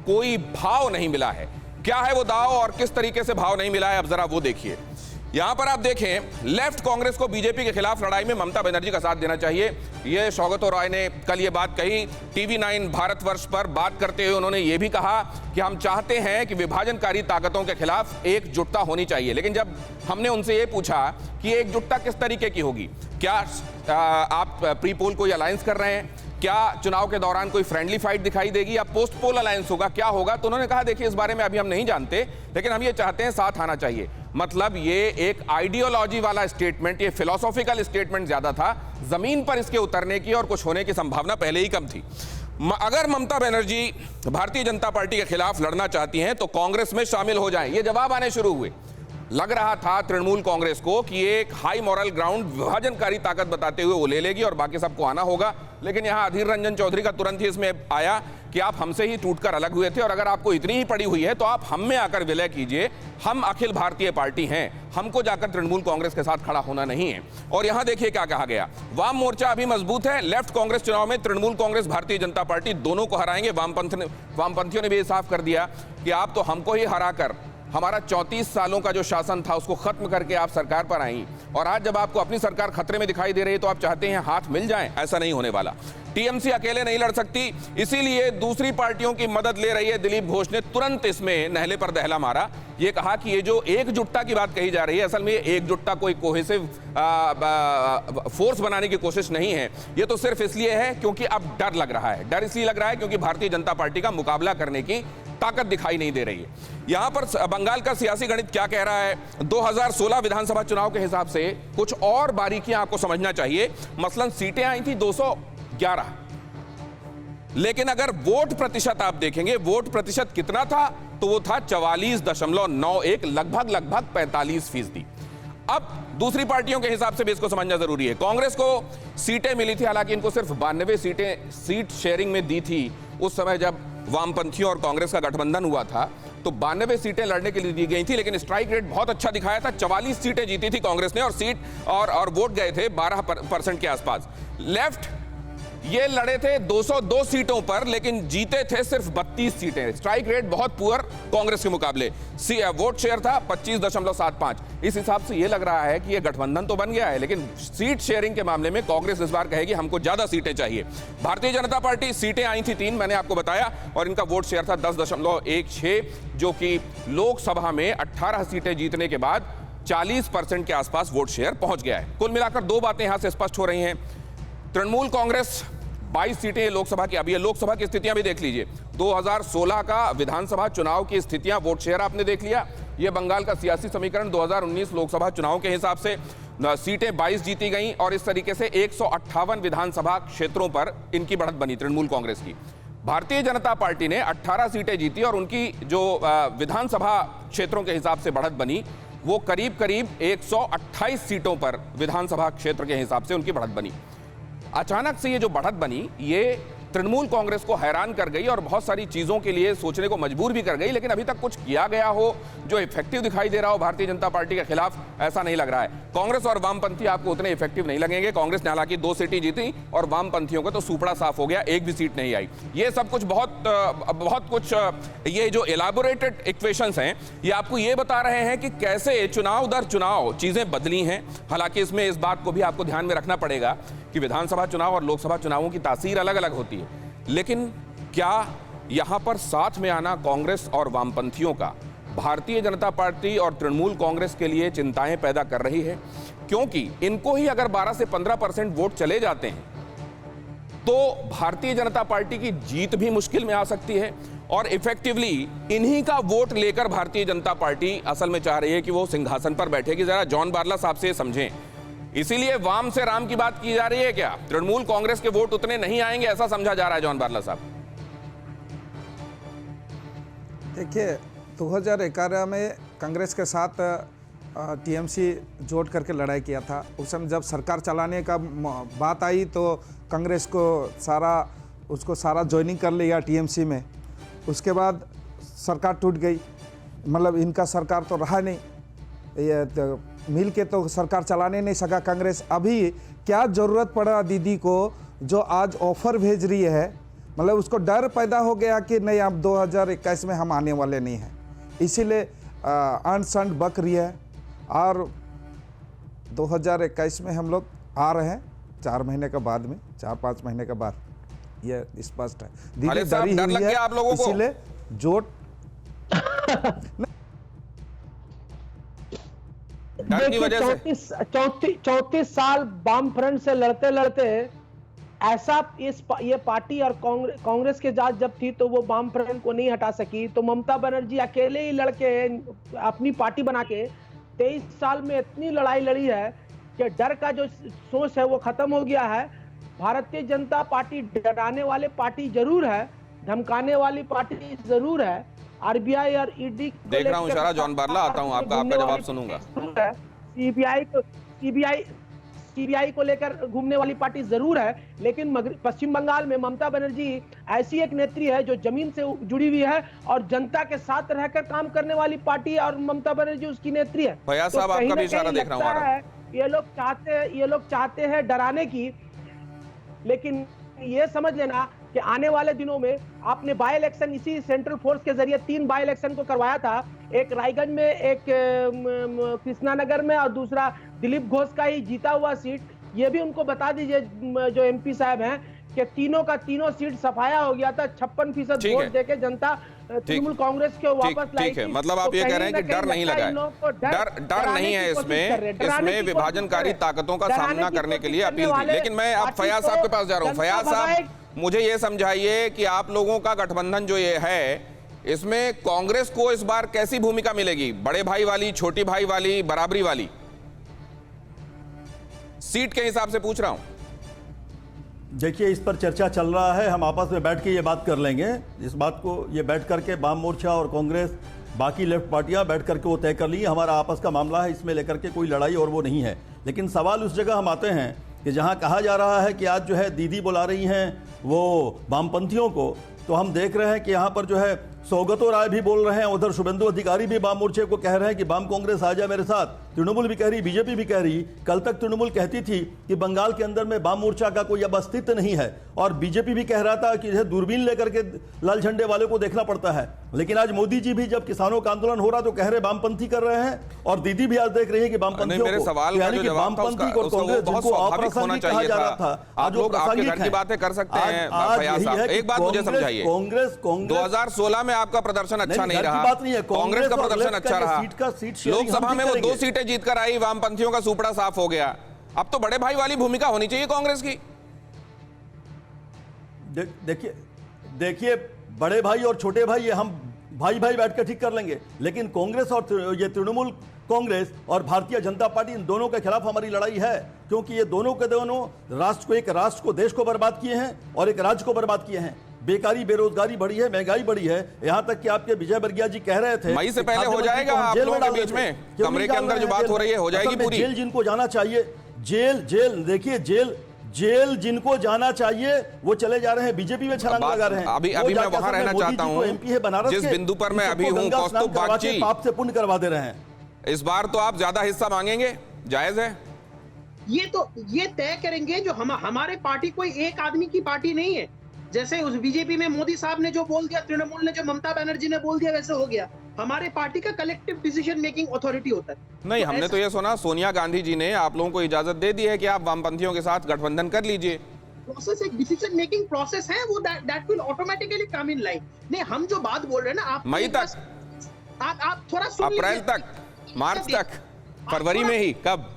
कोई भाव नहीं मिला है। क्या है वो दाव और किस तरीके से भाव नहीं मिला है, अब जरा वो देखिए। यहां पर आप देखें, लेफ्ट कांग्रेस को बीजेपी के खिलाफ लड़ाई में ममता बनर्जी का साथ देना चाहिए। ये सौगतो रॉय ने कल ये बात कही TV9 भारतवर्ष पर बात करते हुए। उन्होंने ये भी कहा कि हम चाहते हैं कि विभाजनकारी ताकतों के खिलाफ एकजुटता होनी चाहिए। लेकिन जब हमने उनसे ये पूछा कि एकजुटता किस तरीके की होगी, क्या आप प्री पोल कोई अलायंस कर रहे हैं, क्या चुनाव के दौरान कोई फ्रेंडली फाइट दिखाई देगी या पोस्ट पोल अलायंस होगा, क्या होगा, तो उन्होंने कहा देखिए इस बारे में अभी हम नहीं जानते, लेकिन हम ये चाहते हैं साथ आना चाहिए। मतलब ये एक आइडियोलॉजी वाला स्टेटमेंट, ये फिलोसॉफिकल स्टेटमेंट ज्यादा था, जमीन पर इसके उतरने की और कुछ होने की संभावना पहले ही कम थी। अगर ममता बनर्जी भारतीय जनता पार्टी के खिलाफ लड़ना चाहती हैं तो कांग्रेस में शामिल हो जाएं। ये जवाब आने शुरू हुए। लग रहा था तृणमूल कांग्रेस को कि एक हाई मॉरल ग्राउंड विभाजनकारी ताकत बताते हुए वो ले लेगी और बाकी सबको आना होगा। लेकिन यहां अधीर रंजन चौधरी का तुरंत ही इसमें आया कि आप हमसे ही टूटकर अलग हुए थे और अगर आपको इतनी ही पड़ी हुई है तो आप हम में आकर विलय कीजिए। हम अखिल भारतीय पार्टी हैं, हमको जाकर तृणमूल कांग्रेस के साथ खड़ा होना नहीं है। और यहां देखिए क्या कहा गया, वाम मोर्चा अभी मजबूत है, लेफ्ट कांग्रेस चुनाव में तृणमूल कांग्रेस भारतीय जनता पार्टी दोनों को हराएंगे। वामपंथियों ने भी साफ कर दिया कि आप तो हमको ही हराकर हमारा 34 सालों का जो शासन था उसको खत्म करके आप सरकार पर आई, और आज जब आपको अपनी सरकार खतरे में दिखाई दे रही है तो आप चाहते हैं हाथ मिल जाएं। ऐसा नहीं होने वाला। टीएमसी अकेले नहीं लड़ सकती, इसीलिए दूसरी पार्टियों की मदद ले रही है। दिलीप घोष ने तुरंत इसमें नहले पर दहला मारा। ये कहा कि ये जो एकजुटता की बात कही जा रही है, असल में एकजुटता कोई कोहेसिव फोर्स बनाने की कोशिश नहीं है। ये तो सिर्फ इसलिए है क्योंकि अब डर लग रहा है। डर इसलिए लग रहा है क्योंकि भारतीय जनता पार्टी का मुकाबला करने की ताकत दिखाई नहीं दे रही है। यहां पर बंगाल का सियासी गणित क्या कह रहा है, 2016 विधानसभा चुनाव के हिसाब से कुछ और बारीकियां आपको समझना चाहिए। मसलन सीटें आई थी 211, लेकिन अगर वोट प्रतिशत आप देखेंगे, वोट प्रतिशत कितना था, तो वो था 44.91, लगभग 45%। अब दूसरी पार्टियों के हिसाब से भी इसको समझना जरूरी है। कांग्रेस को सीटें मिली थी, हालांकि इनको सिर्फ 92 सीटें सीट शेयरिंग में दी थी। उस समय जब वामपंथियों और कांग्रेस का गठबंधन हुआ था तो 92 सीटें लड़ने के लिए दी गई थी, लेकिन स्ट्राइक रेट बहुत अच्छा दिखाया था। 44 सीटें जीती थी कांग्रेस ने और सीट और वोट गए थे 12% के आसपास। लेफ्ट ये लड़े थे 202 सीटों पर, लेकिन जीते थे सिर्फ 32 सीटें। स्ट्राइक रेट बहुत पुअर कांग्रेस के मुकाबले। वोट शेयर था 25.75। इस हिसाब से ये लग रहा है कि ये गठबंधन तो बन गया है, लेकिन सीट शेयरिंग के मामले में कांग्रेस इस बार कहेगी हमको ज्यादा सीटें चाहिए। भारतीय जनता पार्टी सीटें आई थी 3, मैंने आपको बताया, और इनका वोट शेयर था 10.16, जो कि लोकसभा में 18 सीटें जीतने के बाद 40% के आसपास वोट शेयर पहुंच गया है। कुल मिलाकर दो बातें यहां से स्पष्ट हो रही हैं। तृणमूल कांग्रेस 22 सीटें लोकसभा की, अभी ये लोकसभा की स्थितियां भी देख लीजिए। 2016 का विधानसभा चुनाव की स्थितियां, वोट शेयर आपने देख लिया। ये बंगाल का सियासी समीकरण 2019 लोकसभा चुनाव के हिसाब से सीटें 22 जीती गई और इस तरीके से 158 विधानसभा क्षेत्रों पर इनकी बढ़त बनी तृणमूल कांग्रेस की। भारतीय जनता पार्टी ने 18 सीटें जीती और उनकी जो विधानसभा क्षेत्रों के हिसाब से बढ़त बनी वो करीब 128 सीटों पर विधानसभा क्षेत्र के हिसाब से उनकी बढ़त बनी। अचानक से ये जो बढ़त बनी, ये तृणमूल कांग्रेस को हैरान कर गई और बहुत सारी चीजों के लिए सोचने को मजबूर भी कर गई, लेकिन अभी तक कुछ किया गया हो जो इफेक्टिव दिखाई दे रहा हो भारतीय जनता पार्टी के खिलाफ, ऐसा नहीं लग रहा है। कांग्रेस और वामपंथी आपको उतने इफेक्टिव नहीं लगेंगे। कांग्रेस ने हालांकि 2 सीटें जीती और वामपंथियों का तो सुपड़ा साफ हो गया, एक भी सीट नहीं आई। ये सब कुछ बहुत कुछ ये जो एलाबोरेटेड इक्वेशंस हैं, ये आपको ये बता रहे हैं कि कैसे चुनाव दर चुनाव चीजें बदली हैं। हालांकि इसमें इस बात को भी आपको ध्यान में रखना पड़ेगा कि विधानसभा चुनाव और लोकसभा चुनावों की तासीर अलग अलग होती है, लेकिन क्या यहां पर साथ में आना कांग्रेस और वामपंथियों का भारतीय जनता पार्टी और तृणमूल कांग्रेस के लिए चिंताएं पैदा कर रही है? क्योंकि इनको ही अगर 12 से 15% वोट चले जाते हैं तो भारतीय जनता पार्टी की जीत भी मुश्किल में आ सकती है और इफेक्टिवली इन्हीं का वोट लेकर भारतीय जनता पार्टी असल में चाह रही है कि वो सिंहासन पर बैठेगी। जरा जॉन बारला साहब से समझें, इसीलिए वाम से राम की बात की जा रही है क्या? तृणमूल कांग्रेस के वोट उतने नहीं आएंगे ऐसा समझा जा रहा है जॉन बारला साहब? देखिए 2011 में कांग्रेस के साथ टीएमसी जोड़ करके लड़ाई किया था। उस समय जब सरकार चलाने का बात आई तो कांग्रेस को सारा ज्वाइनिंग कर लिया टीएमसी में। उसके बाद सरकार टूट गई, मतलब इनका सरकार तो रहा नहीं, ये तो मिल के तो सरकार चलाने नहीं सका कांग्रेस। अभी क्या ज़रूरत पड़ा दीदी को जो आज ऑफर भेज रही है मतलब उसको डर पैदा हो गया कि नहीं अब 2021 में हम आने वाले नहीं हैं, इसीलिए अंड संड बक रही है। और 2021 में हम लोग आ रहे हैं 4 महीने के बाद में, 4-5 महीने के बाद, ये स्पष्ट है। खालिद साहब, डर लग गया आप लोगों को? इसीलिए जोट डर की वजह से 34 साल वाम फ्रंट से लड़ते लड़ते ऐसा ये पार्टी और कांग्रेस के जात जब थी तो वो वाम फ्रंट को नहीं हटा सकी, तो ममता बनर्जी अकेले ही लड़के अपनी पार्टी बना के 23 साल में इतनी लड़ाई लड़ी है कि डर का जो सोच है वो खत्म हो गया है। भारतीय जनता पार्टी डराने वाले पार्टी जरूर है, धमकाने वाली पार्टी जरूर है। आरबीआई और ईडी देख रहा हूं इशारा, जॉन बारला आता हूं, आपका जवाब सुनूंगा। सीबीआई को लेकर घूमने वाली पार्टी जरूर है, लेकिन पश्चिम बंगाल में ममता बनर्जी ऐसी एक नेत्री है जो जमीन से जुड़ी हुई है और जनता के साथ रहकर काम करने वाली पार्टी, और ममता बनर्जी उसकी नेत्री है। फयाज साहब, आपका भी इशारा देख रहा हूं। ये लोग चाहते हैं डराने की, लेकिन ये समझ लेना कि आने वाले दिनों में आपने बाय इलेक्शन इसी सेंट्रल फोर्स के जरिए 3 बाय इलेक्शन को करवाया था, एक रायगंज में, एक कृष्णानगर में और दूसरा दिलीप घोष का ही जीता हुआ सीट। ये भी उनको बता दीजिए जो एमपी साहब हैं कि तीनों का तीनों सीट सफाया हो गया था, 56% वोट देके जनता तृणमूल कांग्रेस के वापस लाई। ठीक है, मतलब आप ये कह रहे हैं कि डर नहीं लगा है, डर नहीं है इसमें विभाजनकारी ताकतों का सामना करने के लिए अपील थी। लेकिन मैं अब फयाज साहब के पास जा रहा हूं। फयाज साहब, मुझे ये समझाइए कि आप लोगों का गठबंधन जो ये है, इसमें कांग्रेस को इस बार कैसी भूमिका मिलेगी? बड़े भाई वाली, छोटी भाई वाली, बराबरी वाली? सीट के हिसाब से पूछ रहा हूं। देखिए, इस पर चर्चा चल रहा है, हम आपस में बैठ के ये बात कर लेंगे। इस बात को ये बैठ करके वाम मोर्चा और कांग्रेस, बाकी लेफ्ट पार्टियां बैठ करके वो तय कर ली। हमारा आपस का मामला है, इसमें लेकर के कोई लड़ाई और वो नहीं है। लेकिन सवाल उस जगह हम आते हैं कि जहां कहा जा रहा है कि आज जो है दीदी बुला रही हैं वो वामपंथियों को, तो हम देख रहे हैं कि यहाँ पर जो है सौगतो राय भी बोल रहे हैं, उधर शुभेंदु अधिकारी भी वाम मोर्चे को कह रहे हैं कि वाम कांग्रेस आ जाए मेरे साथ। तृणमूल भी कह रही, बीजेपी भी कह रही। कल तक तृणमूल कहती थी कि बंगाल के अंदर में वाम मोर्चा का कोई अब अस्तित्व नहीं है, और बीजेपी भी कह रहा था कि दूरबीन लेकर के लाल झंडे वाले को देखना पड़ता है। लेकिन आज मोदी जी भी जब किसानों का आंदोलन हो रहा तो कह रहे वामपंथी कर रहे हैं, और दीदी भी आज देख रही है कि वामपंथियों को, यानी कि वामपंथी को कांग्रेस जिनको अप्रासंगिक कहा जा रहा था, आज लोग आपके घर की बातें कर सकते हैं। एक बात मुझे समझाइए, कांग्रेस 2016 में आपका प्रदर्शन अच्छा नहीं रहा, कांग्रेस का प्रदर्शन अच्छा रहा, लोकसभा में वो 2 सीटें जीतकर आई, वामपंथियों का सुपड़ा साफ हो गया। अब तो बड़े भाई वाली भूमिका होनी चाहिए कांग्रेस की। देखिए, बड़े भाई और छोटे भाई ये हम भाई बैठकर ठीक कर लेंगे, लेकिन कांग्रेस और ये तृणमूल कांग्रेस और भारतीय जनता पार्टी, इन दोनों के खिलाफ हमारी लड़ाई है, क्योंकि ये दोनों के दोनों राष्ट्र को देश को बर्बाद किए हैं और एक राज्य को बर्बाद किए हैं। बेकारी, बेरोजगारी बढ़ी है, महंगाई बढ़ी है, यहां तक कि आपके विजय वर्गिया जी कह रहे थे मई से पहले हो जाएगा आप लोगों के बीच में, कमरे के अंदर जो बात हो रही है हो जाएगी पूरी। जेल जिनको जाना चाहिए, जेल देखिए, जेल जिनको जाना चाहिए वो चले जा रहे हैं, बीजेपी में छलांग लगा रहे हैं। अभी मैं वहां रहना चाहता हूं, एमपी है बनारस, जिस बिंदु पर मैं अभी हूं, कौस्तुभ बागची, पाप से पुण्य करवा दे रहे हैं। इस बार तो आप ज्यादा हिस्सा मांगेंगे, जायज है? ये तय करेंगे जो हमारे पार्टी कोई एक आदमी की पार्टी नहीं है। जैसे उस बीजेपी में मोदी साहब ने जो बोल दिया, तृणमूल ने जो ममता बनर्जी ने बोल दिया, वैसे हो गया। हमारे पार्टी का कलेक्टिव डिसीजन मेकिंग अथॉरिटी होता है। नहीं, हमने तो ये सुना सोनिया गांधी जी ने आप लोगों को इजाजत दे दी है कि आप वामपंथियों के साथ गठबंधन कर लीजिए। प्रोसेस एक डिसीजन मेकिंग प्रोसेस है, वो that will automatically come in line. नहीं, हम जो बात बोल रहे हैं ना, आप मई तक, आप थोड़ा सुन लीजिए, अप्रैल तक, मार्च तक, फरवरी में ही, कब?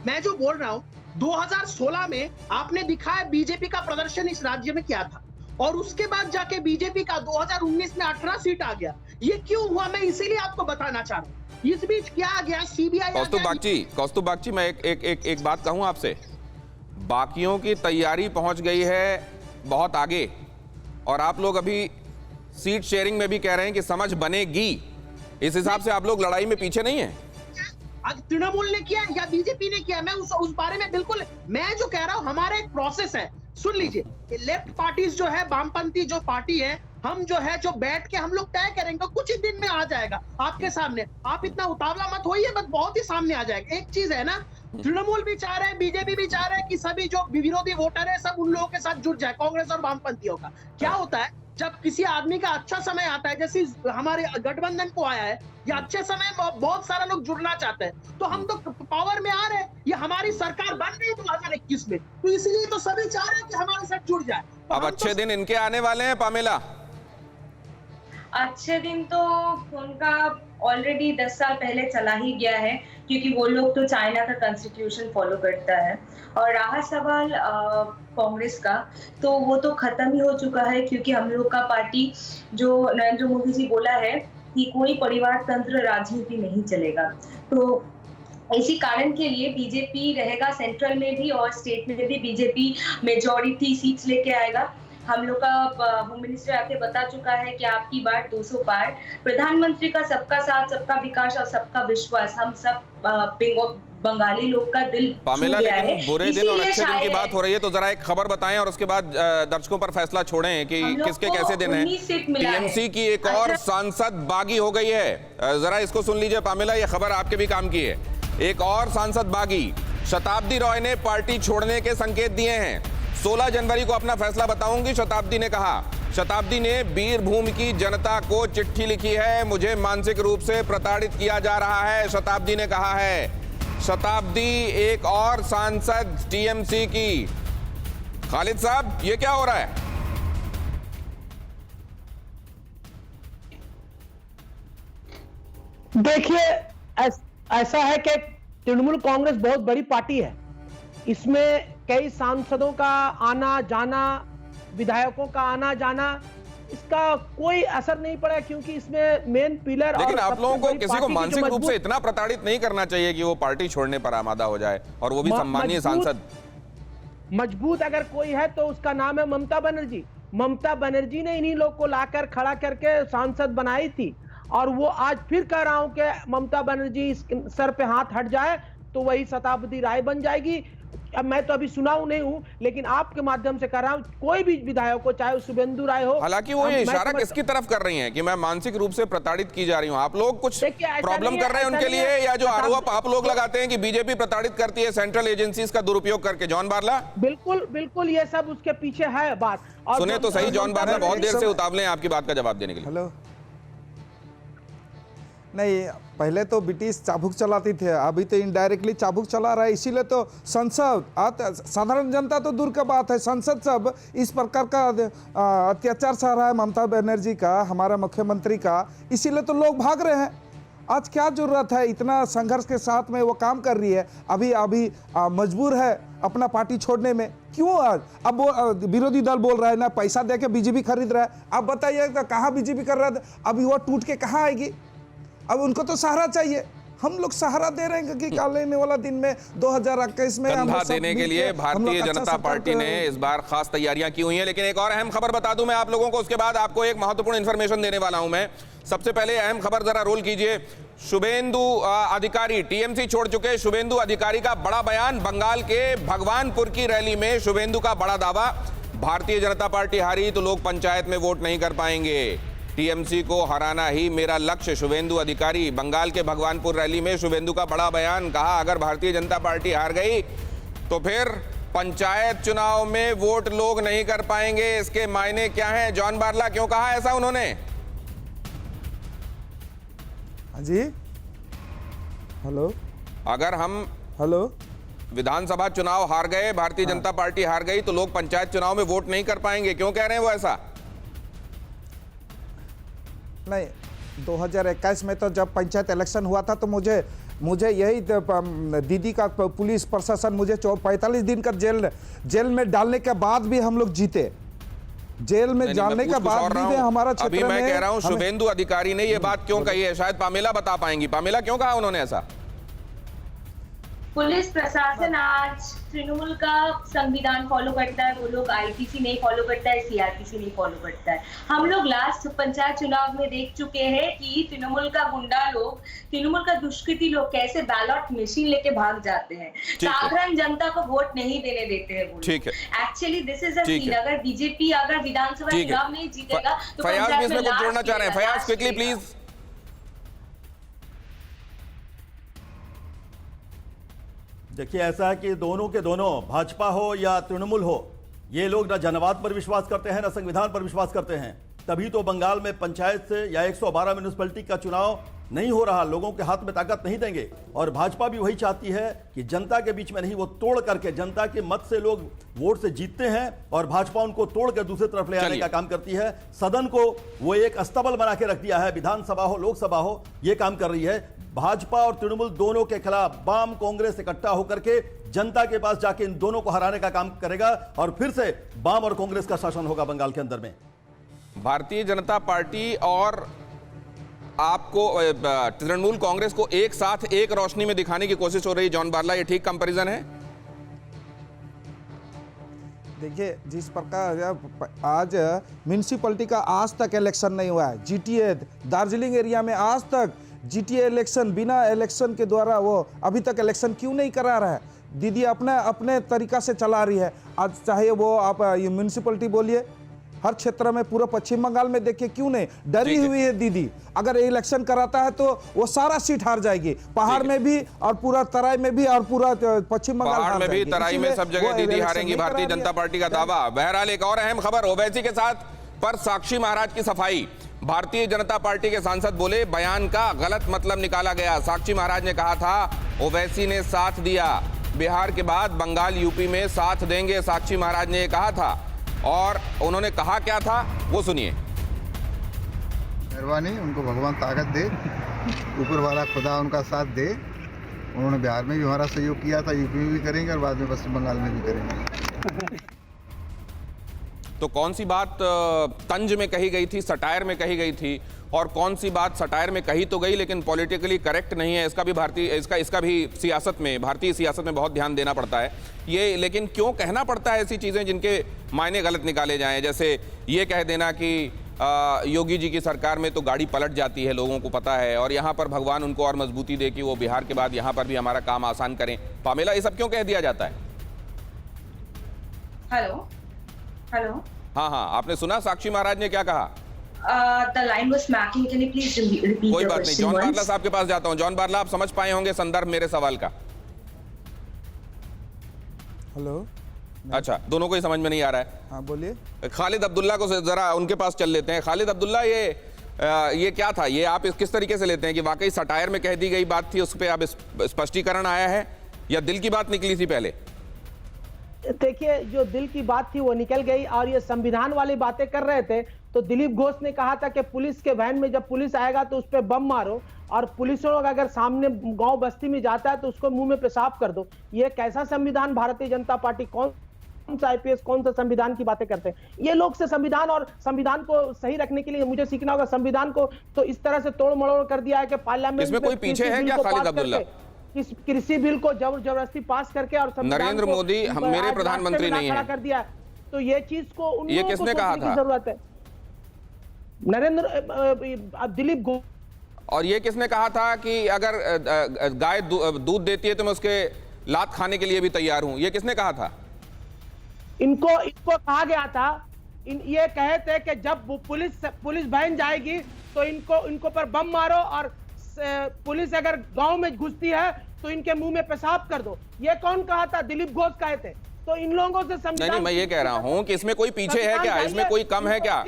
मैं जो बोल रहा हूँ, 2016 में आपने दिखाया बीजेपी का प्रदर्शन इस राज्य में क्या था, और उसके बाद जाके बीजेपी का 2019 में 18 सीट आ गया। ये क्यों हुआ, मैं इसीलिए आपको बताना चाह रहा हूँ। इस बीच क्या आ गया, सीबीआई। कौस्तुभ बागची, मैं एक बात कहूं आपसे, बाकियों की तैयारी पहुंच गई है बहुत आगे, और आप लोग अभी सीट शेयरिंग में भी कह रहे हैं कि समझ बनेगी। इस हिसाब से आप लोग लड़ाई में पीछे नहीं है। आज तृणमूल ने किया या बीजेपी ने किया, मैं उस बारे में बिल्कुल, मैं जो कह रहा हूं हमारा एक प्रोसेस है। सुन लीजिए, लेफ्ट पार्टीज जो है, वामपंथी जो पार्टी है, हम जो है जो बैठ के हम लोग तय करेंगे, कुछ ही दिन में आ जाएगा आपके सामने। आप इतना उतावला मत होइए, बस बहुत ही सामने आ जाएगा। एक चीज है ना, तृणमूल भी चाह रहे हैं, बीजेपी भी चाह रहे हैं कि सभी जो विरोधी वोटर है सब उन लोगों के साथ जुड़ जाए, कांग्रेस और वामपंथियों का। क्या होता है जब किसी आदमी का अच्छा समय आता है, जैसे हमारे गठबंधन को आया है, या अच्छे समय में बहुत सारा लोग जुड़ना चाहते हैं, तो हम तो पावर में आ रहे हैं, ये हमारी सरकार बन रही है 2021 में, तो इसलिए तो सभी चाह रहे हैं कि हमारे साथ जुड़ जाए। तो अब अच्छे दिन इनके आने वाले हैं पामेला। अच्छे दिन तो उनका ऑलरेडी 10 साल पहले चला ही गया है, क्योंकि वो लोग तो चाइना का कॉन्स्टिट्यूशन फॉलो करता है। और रहा सवाल कांग्रेस का, तो वो तो खत्म ही हो चुका है, क्योंकि हम लोग का पार्टी जो नरेंद्र मोदी जी बोला है कि कोई परिवार तंत्र राजनीति नहीं चलेगा, तो इसी कारण के लिए बीजेपी रहेगा सेंट्रल में भी और स्टेट में भी। बीजेपी मेजॉरिटी सीट्स लेके आएगा। हम लोग का होम मिनिस्टर आके बता चुका है कि आपकी बात 200 पार। प्रधानमंत्री का सबका साथ, सबका विकास और सबका विश्वास हम सब बंगाली लोग का दिल पामेला, छू गया है। लेकिन बुरे दिन और अच्छे दिन की बात हो रही है, तो जरा एक खबर बताएं और उसके बाद दर्शकों पर फैसला छोड़ें कि किसके कैसे दिन हैं। टीएमसी की एक और सांसद बागी हो गई है। जरा इसको सुन लीजिए पामेला, ये खबर आपके भी काम की है। एक और सांसद बागी, शताब्दी रॉय ने पार्टी छोड़ने के संकेत दिए हैं। 16 जनवरी को अपना फैसला बताऊंगी, शताब्दी ने कहा। शताब्दी ने बीरभूम की जनता को चिट्ठी लिखी है, मुझे मानसिक रूप से प्रताड़ित किया जा रहा है, शताब्दी ने कहा है। शताब्दी एक और सांसद टीएमसी की। खालिद साहब, ये क्या हो रहा है? देखिए, ऐसा है कि तृणमूल कांग्रेस बहुत बड़ी पार्टी है, इसमें कई सांसदों का आना जाना, विधायकों का आना जाना, इसका कोई असर नहीं पड़ा, क्योंकि इसमें मेन पिलर। लेकिन आप लोगों को किसी को मानसिक रूप से इतना प्रताड़ित नहीं करना चाहिए कि वो पार्टी छोड़ने पर आमादा हो जाए, और वो भी सम्मानीय सांसद। मजबूत अगर कोई है तो उसका नाम है ममता बनर्जी। ममता बनर्जी ने इन्हीं लोग को लाकर खड़ा करके सांसद बनाई थी, और वो आज फिर कह रहा हूं कि ममता बनर्जी सर पे हाथ हट जाए तो वही शताब्दी राय बन जाएगी। अब मैं तो अभी सुनाऊं नहीं हूं, लेकिन आपके माध्यम से कर रहा हूं, कोई भी विधायक हो, चाहे शुभेंदु राय हो। हालांकि वो ये इशारा किसकी तरफ कर रही हैं कि मैं मानसिक रूप से प्रताड़ित की जा रही हूं? आप लोग कुछ प्रॉब्लम कर रहे हैं उनके लिए, या जो आरोप आप लोग लगाते हैं कि बीजेपी प्रताड़ित करती है सेंट्रल एजेंसीज का दुरुपयोग करके? जॉन बारला, बिल्कुल बिल्कुल, ये सब उसके पीछे है बात। और सुने तो सही, जॉन बारला बहुत देर से उतावले हैं आपकी बात का जवाब देने के लिए। हेलो, नहीं, पहले तो ब्रिटिश चाबुक चलाती थे, अभी तो इनडायरेक्टली चाबुक चला रहा है, इसीलिए तो संसद, साधारण जनता तो दूर का बात है, संसद सब इस प्रकार का अत्याचार सह रहा है ममता बनर्जी का, हमारा मुख्यमंत्री का, इसीलिए तो लोग भाग रहे हैं। आज क्या जरूरत है, इतना संघर्ष के साथ में वो काम कर रही है, अभी मजबूर है अपना पार्टी छोड़ने में। क्यों आज अब वो विरोधी दल बोल रहा है ना पैसा दे के बीजेपी खरीद रहा है? आप बताइए कहाँ बीजेपी कर रहा है, अभी वो टूट के कहाँ आएगी? अब उनको तो सहारा चाहिए, हम लोग सहारा दे रहे हैं कि कल आने वाला दिन में 2021 में कंधा देने के लिए भारतीय जनता पार्टी ने इस बार खास तैयारियां की हुई हैं। लेकिन एक और अहम खबर बता दूं मैं आप लोगों को, उसके बाद आपको एक महत्वपूर्ण इंफॉर्मेशन देने वाला हूं मैं। सबसे पहले अहम खबर जरा रोल कीजिए। शुभेंदु अधिकारी टीएमसी छोड़ चुके शुभेंदु अधिकारी का बड़ा बयान। बंगाल के भगवानपुर की रैली में शुभेंदु का बड़ा दावा, भारतीय जनता पार्टी हारी तो लोग पंचायत में वोट नहीं कर पाएंगे, टीएमसी को हराना ही मेरा लक्ष्य, शुभेंदु अधिकारी। बंगाल के भगवानपुर रैली में शुभेंदु का बड़ा बयान, कहा अगर भारतीय जनता पार्टी हार गई तो फिर पंचायत चुनाव में वोट लोग नहीं कर पाएंगे। इसके मायने क्या हैं? जॉन बारला, क्यों कहा ऐसा उन्होंने? जी हेलो, अगर हम हेलो विधानसभा चुनाव हार गए, भारतीय जनता पार्टी हार गई तो लोग पंचायत चुनाव में वोट नहीं कर पाएंगे, क्यों कह रहे हैं वो ऐसा? नहीं, 2021 में तो जब पंचायत इलेक्शन हुआ था तो मुझे यही दीदी का पुलिस प्रशासन मुझे 45 दिन का जेल में डालने के बाद भी हम लोग जीते। जेल में डालने के बाद भी हमारा क्षेत्र में, अभी मैं कह रहा हूं शुभेंदु अधिकारी ने ये बात क्यों कही है, शायद पामेला बता पाएंगी। पामेला, क्यों कहा उन्होंने ऐसा? पुलिस प्रशासन आज तृणमूल का संविधान फॉलो करता है, वो लोग आईपीसी नहीं फॉलो करता है, सीआरपीसी नहीं फॉलो करता है। हम लोग लास्ट पंचायत चुनाव में देख चुके हैं कि तृणमूल का गुंडा लोग, तृणमूल का दुष्कृति लोग कैसे बैलेट मशीन लेके भाग जाते हैं, साधारण जनता को वोट नहीं देने देते हैं वो। ठीक है, actually this is a scene. अगर बीजेपी अगर विधानसभा चुनाव नहीं जीतेगा तो फयाज भी इसमें कुछ जोड़ना चाह रहे हैं। Fayaz, quickly please. देखिए, ऐसा है कि दोनों के दोनों, भाजपा हो या तृणमूल हो, ये लोग न जनवाद पर विश्वास करते हैं न संविधान पर विश्वास करते हैं। तभी तो बंगाल में पंचायत से या 112 म्यूनिसिपैलिटी का चुनाव नहीं हो रहा, लोगों के हाथ में ताकत नहीं देंगे। और भाजपा भी वही चाहती है कि जनता के बीच में नहीं, वो तोड़ करके, जनता के मत से लोग वोट से जीतते हैं और भाजपा उनको तोड़ कर दूसरी तरफ ले आने का काम करती है। सदन को वो एक अस्तबल बना के रख दिया है, विधानसभा हो लोकसभा हो, ये काम कर रही है। भाजपा और तृणमूल दोनों के खिलाफ वाम कांग्रेस इकट्ठा होकर के जनता के पास जाके इन दोनों को हराने का काम करेगा और फिर से वाम और कांग्रेस का शासन होगा बंगाल के अंदर में। भारतीय जनता पार्टी और आपको तृणमूल कांग्रेस को एक साथ एक रोशनी में दिखाने की कोशिश हो रही है जॉन बारला, ये ठीक कंपैरिजन है? देखिए, जिस प्रकार आज म्यूनिसिपैलिटी का आज तक इलेक्शन नहीं हुआ है, जीटीए दार्जिलिंग एरिया में आज तक जीटीए इलेक्शन बिना इलेक्शन के द्वारा वो अभी तक इलेक्शन क्यों नहीं करा रहा है? दीदी अपने तरीका से चला रही है। आज चाहे वो आप ये म्यूनिसिपैलिटी बोलिए, हर क्षेत्र में, पूरा पश्चिम बंगाल में देखिए क्यों नहीं डरी हुई है दीदी। अगर इलेक्शन कराता है तो वो सारा सीट हार जाएगी, पहाड़ में भी और पूरा तराई में भी और पूरा पश्चिम बंगाल पहाड़ में भी, तराई में, सब जगह दीदी हारेंगी, भारतीय जनता पार्टी का दावा। बहरहाल एक और अहम खबर ओवैसी के साथ पर साक्षी महाराज की सफाई। भारतीय जनता पार्टी के सांसद बोले बयान का गलत मतलब निकाला गया। साक्षी महाराज ने कहा था ओवैसी ने साथ दिया, बिहार के बाद बंगाल यूपी में साथ देंगे, साक्षी महाराज ने कहा था। और उन्होंने कहा क्या था वो सुनिए। मेहरबानी, उनको भगवान ताकत दे, ऊपर वाला खुदा उनका साथ दे। उन्होंने बिहार में भी हमारा सहयोग किया था, यूपी में भी करेंगे और बाद में पश्चिम बंगाल में भी करेंगे। तो कौन सी बात तंज में कही गई थी, सटायर में कही गई थी, और कौन सी बात सटायर में कही तो गई लेकिन पॉलिटिकली करेक्ट नहीं है? इसका भी सियासत में, भारतीय सियासत में बहुत ध्यान देना पड़ता है ये। लेकिन क्यों कहना पड़ता है ऐसी चीजें जिनके मायने गलत निकाले जाएं? जैसे ये कह देना कि योगी जी की सरकार में तो गाड़ी पलट जाती है, लोगों को पता है, और यहाँ पर भगवान उनको और मजबूती दे कि वो बिहार के बाद यहाँ पर भी हमारा काम आसान करें। पामेला, ये सब क्यों कह दिया जाता है? हेलो हेलो, हाँ, आपने सुना साक्षी महाराज ने क्या कहा? The line was smacking. Can you please repeat कोई the बात नहीं, question जॉन बारला once? साहब के पास जाता हूं। जॉन बारला, आप समझ पाए होंगे संदर्भ मेरे सवाल का? हेलो, अच्छा, दोनों को ही समझ में नहीं आ रहा है। हाँ बोलिए। खालिद अब्दुल्ला को जरा उनके पास चल लेते हैं। खालिद अब्दुल्ला, ये क्या था? ये आप किस तरीके से लेते हैं कि वाकई सटायर में कह दी गई बात थी, उस पर अब स्पष्टीकरण आया है या दिल की बात निकली थी पहले? देखिए, जो दिल की बात थी वो निकल गई, और ये संविधान वाली बातें कर रहे थे तो दिलीप घोष ने कहा था कि पुलिस के वैन में जब पुलिस आएगा तो उस पर बम मारो, और पुलिस लोग अगर सामने गांव बस्ती में जाता है तो उसको मुंह में पेशाब कर दो। ये कैसा संविधान? भारतीय जनता पार्टी कौन सा आईपीएस, कौन सा संविधान की बातें करते हैं ये लोग? से संविधान और संविधान को सही रखने के लिए मुझे सीखना होगा। संविधान को तो इस तरह से तोड़ मड़ोड़ कर दिया है कि पार्लियामेंट इसमें कोई पीछे है क्या खालिद अब्दुल्ला? इस कृषि बिल को जबरदस्ती पास करके और नरेंद्र मोदी हम मेरे प्रधानमंत्री नहीं है कर दिया। तो ये चीज को उन ये किसने कहा था? जरूरत है नरेंद्र, दिलीप घोष। और ये किसने कहा था कि अगर गाय दूध देती है तो मैं उसके लात खाने के लिए भी तैयार हूं? ये किसने कहा था? इनको कहा गया था, ये कहे थे कि जब पुलिस बहन जाएगी तो इनको पर बम मारो, और पुलिस अगर गांव में घुसती है तो इनके मुंह में पेशाब कर दो। ये कौन कहा था? दिलीप घोष कहे थे। तो इन लोगों से संविधान नहीं, मैं ये कह रहा हूं कि इसमें कोई पीछे है क्या? इसमें कोई कम है क्या?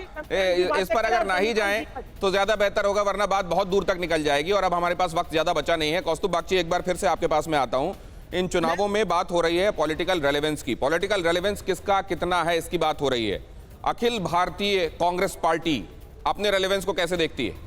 इस पर अगर ना ही जाएं तो ज्यादा बेहतर होगा, वरना बात बहुत दूर तक निकल जाएगी और अब हमारे पास वक्त ज्यादा बचा नहीं है। कौस्तुभ बागची, एक बार फिर से आपके पास में आता हूं। इन चुनावों में बात हो रही है पॉलिटिकल रेलेवेंस की। पॉलिटिकल रेलेवेंस किसका कितना है इसकी बात हो रही है। अखिल भारतीय कांग्रेस पार्टी अपने रेलेवेंस को कैसे देखती है?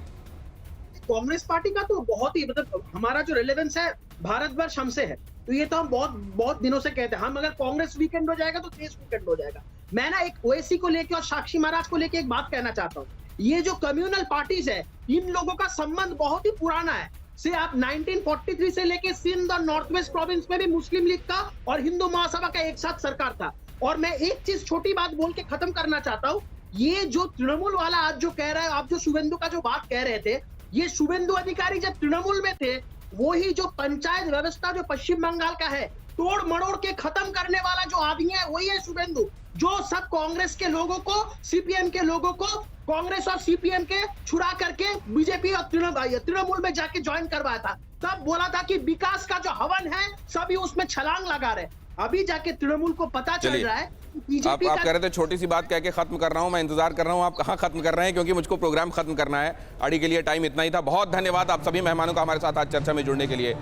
कांग्रेस पार्टी का तो बहुत ही, मतलब हमारा जो रेलेवेंस है भारतवर्ष हमसे है, तो ये तो हम बहुत दिनों से कहते हैं। हम अगर कांग्रेस वीकेंड हो जाएगा तो देश वीकेंड हो जाएगा। मैं ना एक ओवैसी को लेके और साक्षी महाराज को लेके एक बात कहना चाहता हूँ। ये जो कम्युनल पार्टीज है, इन लोगों का संबंध बहुत ही पुराना है। से आप 1943 से लेके सिंध और नॉर्थ वेस्ट प्रोविंस में भी मुस्लिम लीग का और हिंदू महासभा का एक साथ सरकार था। और मैं एक चीज छोटी बात बोल के खत्म करना चाहता हूँ। ये जो तृणमूल वाला आज जो कह रहा है, आप जो शुभेंदु का जो बात कह रहे थे, ये शुभेंदु अधिकारी जब तृणमूल में थे, वो ही जो पंचायत व्यवस्था जो पश्चिम बंगाल का है तोड़ मड़ोड़ के खत्म करने वाला जो आदमी है वही है शुभेंदु, जो सब कांग्रेस के लोगों को, सीपीएम के लोगों को, कांग्रेस और सीपीएम के छुड़ा करके बीजेपी और तृणमूल में जाके ज्वाइन करवाया था। तब बोला था कि विकास का जो हवन है सभी उसमें छलांग लगा रहे। अभी जाके तृणमूल को पता चल रहा है आप कह रहे थे छोटी सी बात कह के खत्म कर रहा हूं, मैं इंतजार कर रहा हूं आप कहां खत्म कर रहे हैं, क्योंकि मुझको प्रोग्राम खत्म करना है। अड़ी के लिए टाइम इतना ही था। बहुत धन्यवाद आप सभी मेहमानों का हमारे साथ आज चर्चा में जुड़ने के लिए।